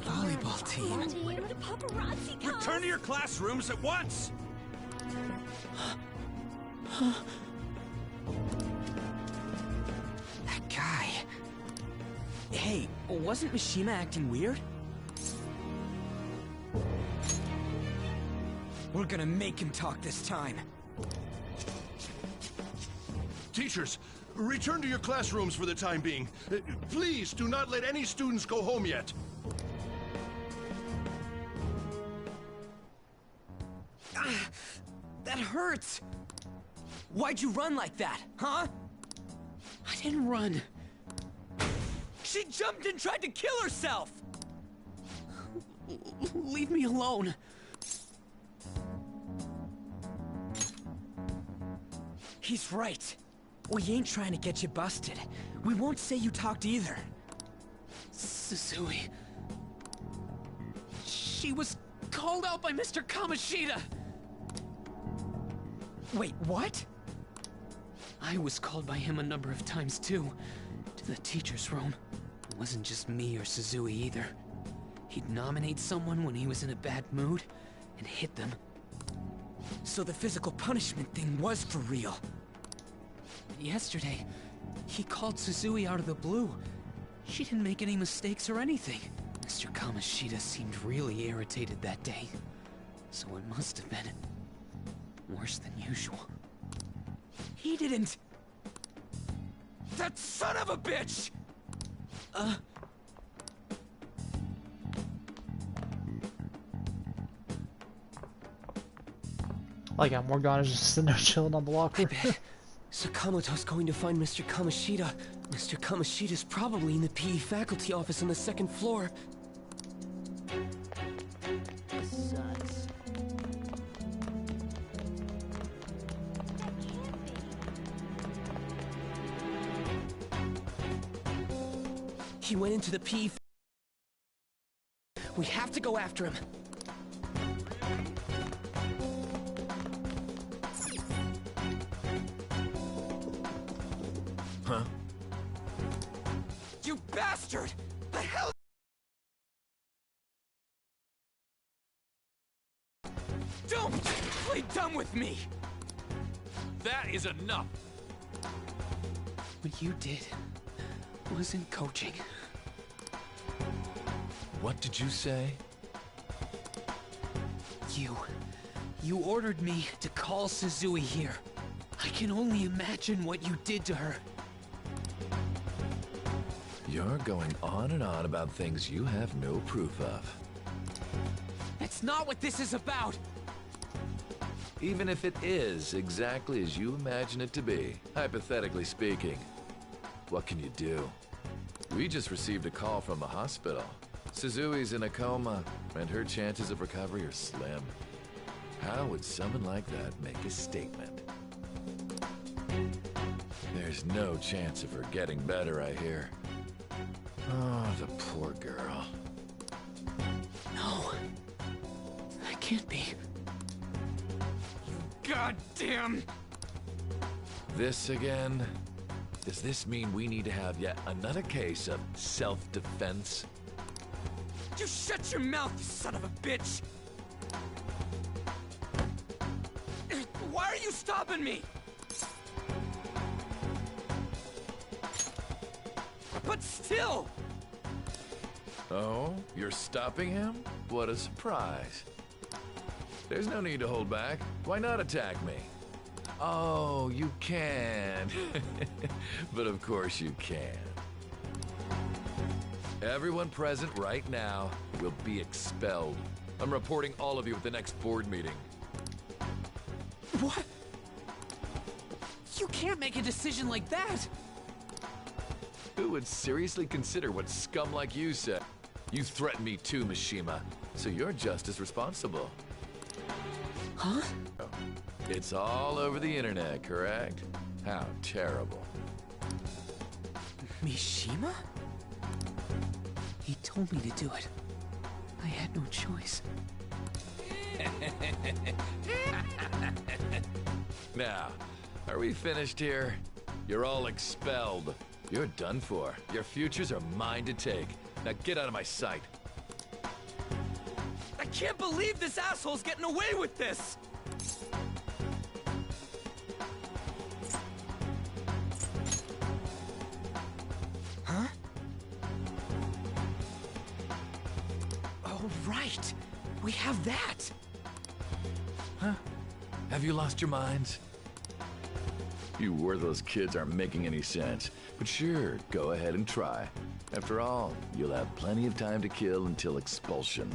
Volleyball team. Return to your classrooms at once! That guy. Hey, wasn't Mishima acting weird? We're gonna make him talk this time. Teachers, return to your classrooms for the time being. Please do not let any students go home yet. That hurts! Why'd you run like that, huh? I didn't run. She jumped and tried to kill herself! Leave me alone. He's right. We ain't trying to get you busted. We won't say you talked either. Suzui. She was called out by Mr. Kamoshida! Wait, what? I was called by him a number of times too, to the teacher's room. It wasn't just me or Suzui either. He'd nominate someone when he was in a bad mood, and hit them. So the physical punishment thing was for real. Yesterday, he called Suzui out of the blue. She didn't make any mistakes or anything. Mr. Kamoshida seemed really irritated that day, so it must have been worse than usual. He didn't... That son of a bitch! Like Morgana's just sitting there chilling on the locker. Sakamoto's going to find Mr. Kamoshida. Mr. Kamoshida's probably in the PE faculty office on the second floor. Sucks. He went into the PE. We have to go after him. Huh? You bastard! The hell? Don't play dumb with me! That is enough! What you did wasn't coaching. What did you say? You ordered me to call Suzui here. I can only imagine what you did to her. You're going on and on about things you have no proof of. That's not what this is about! Even if it is exactly as you imagine it to be, hypothetically speaking, what can you do? We just received a call from the hospital. Suzui's in a coma, and her chances of recovery are slim. How would someone like that make a statement? There's no chance of her getting better, I hear. Oh, the poor girl. No. That can't be. You goddamn... This again? Does this mean we need to have yet another case of self-defense? You shut your mouth, you son of a bitch! Why are you stopping me? But still! Oh, you're stopping him? What a surprise. There's no need to hold back. Why not attack me? Oh, you can. But of course you can. Everyone present right now will be expelled. I'm reporting all of you at the next board meeting. What? You can't make a decision like that! Who would seriously consider what scum like you said? You threatened me too, Mishima, so you're just as responsible. Huh? It's all over the internet, correct? How terrible. Mishima? He told me to do it. I had no choice. Now, are we finished here? You're all expelled. You're done for. Your futures are mine to take. Now get out of my sight. I can't believe this asshole's getting away with this! Huh? Oh, right! We have that! Huh? Have you lost your minds? You worthless kids aren't making any sense. But sure, go ahead and try. After all, you'll have plenty of time to kill until expulsion.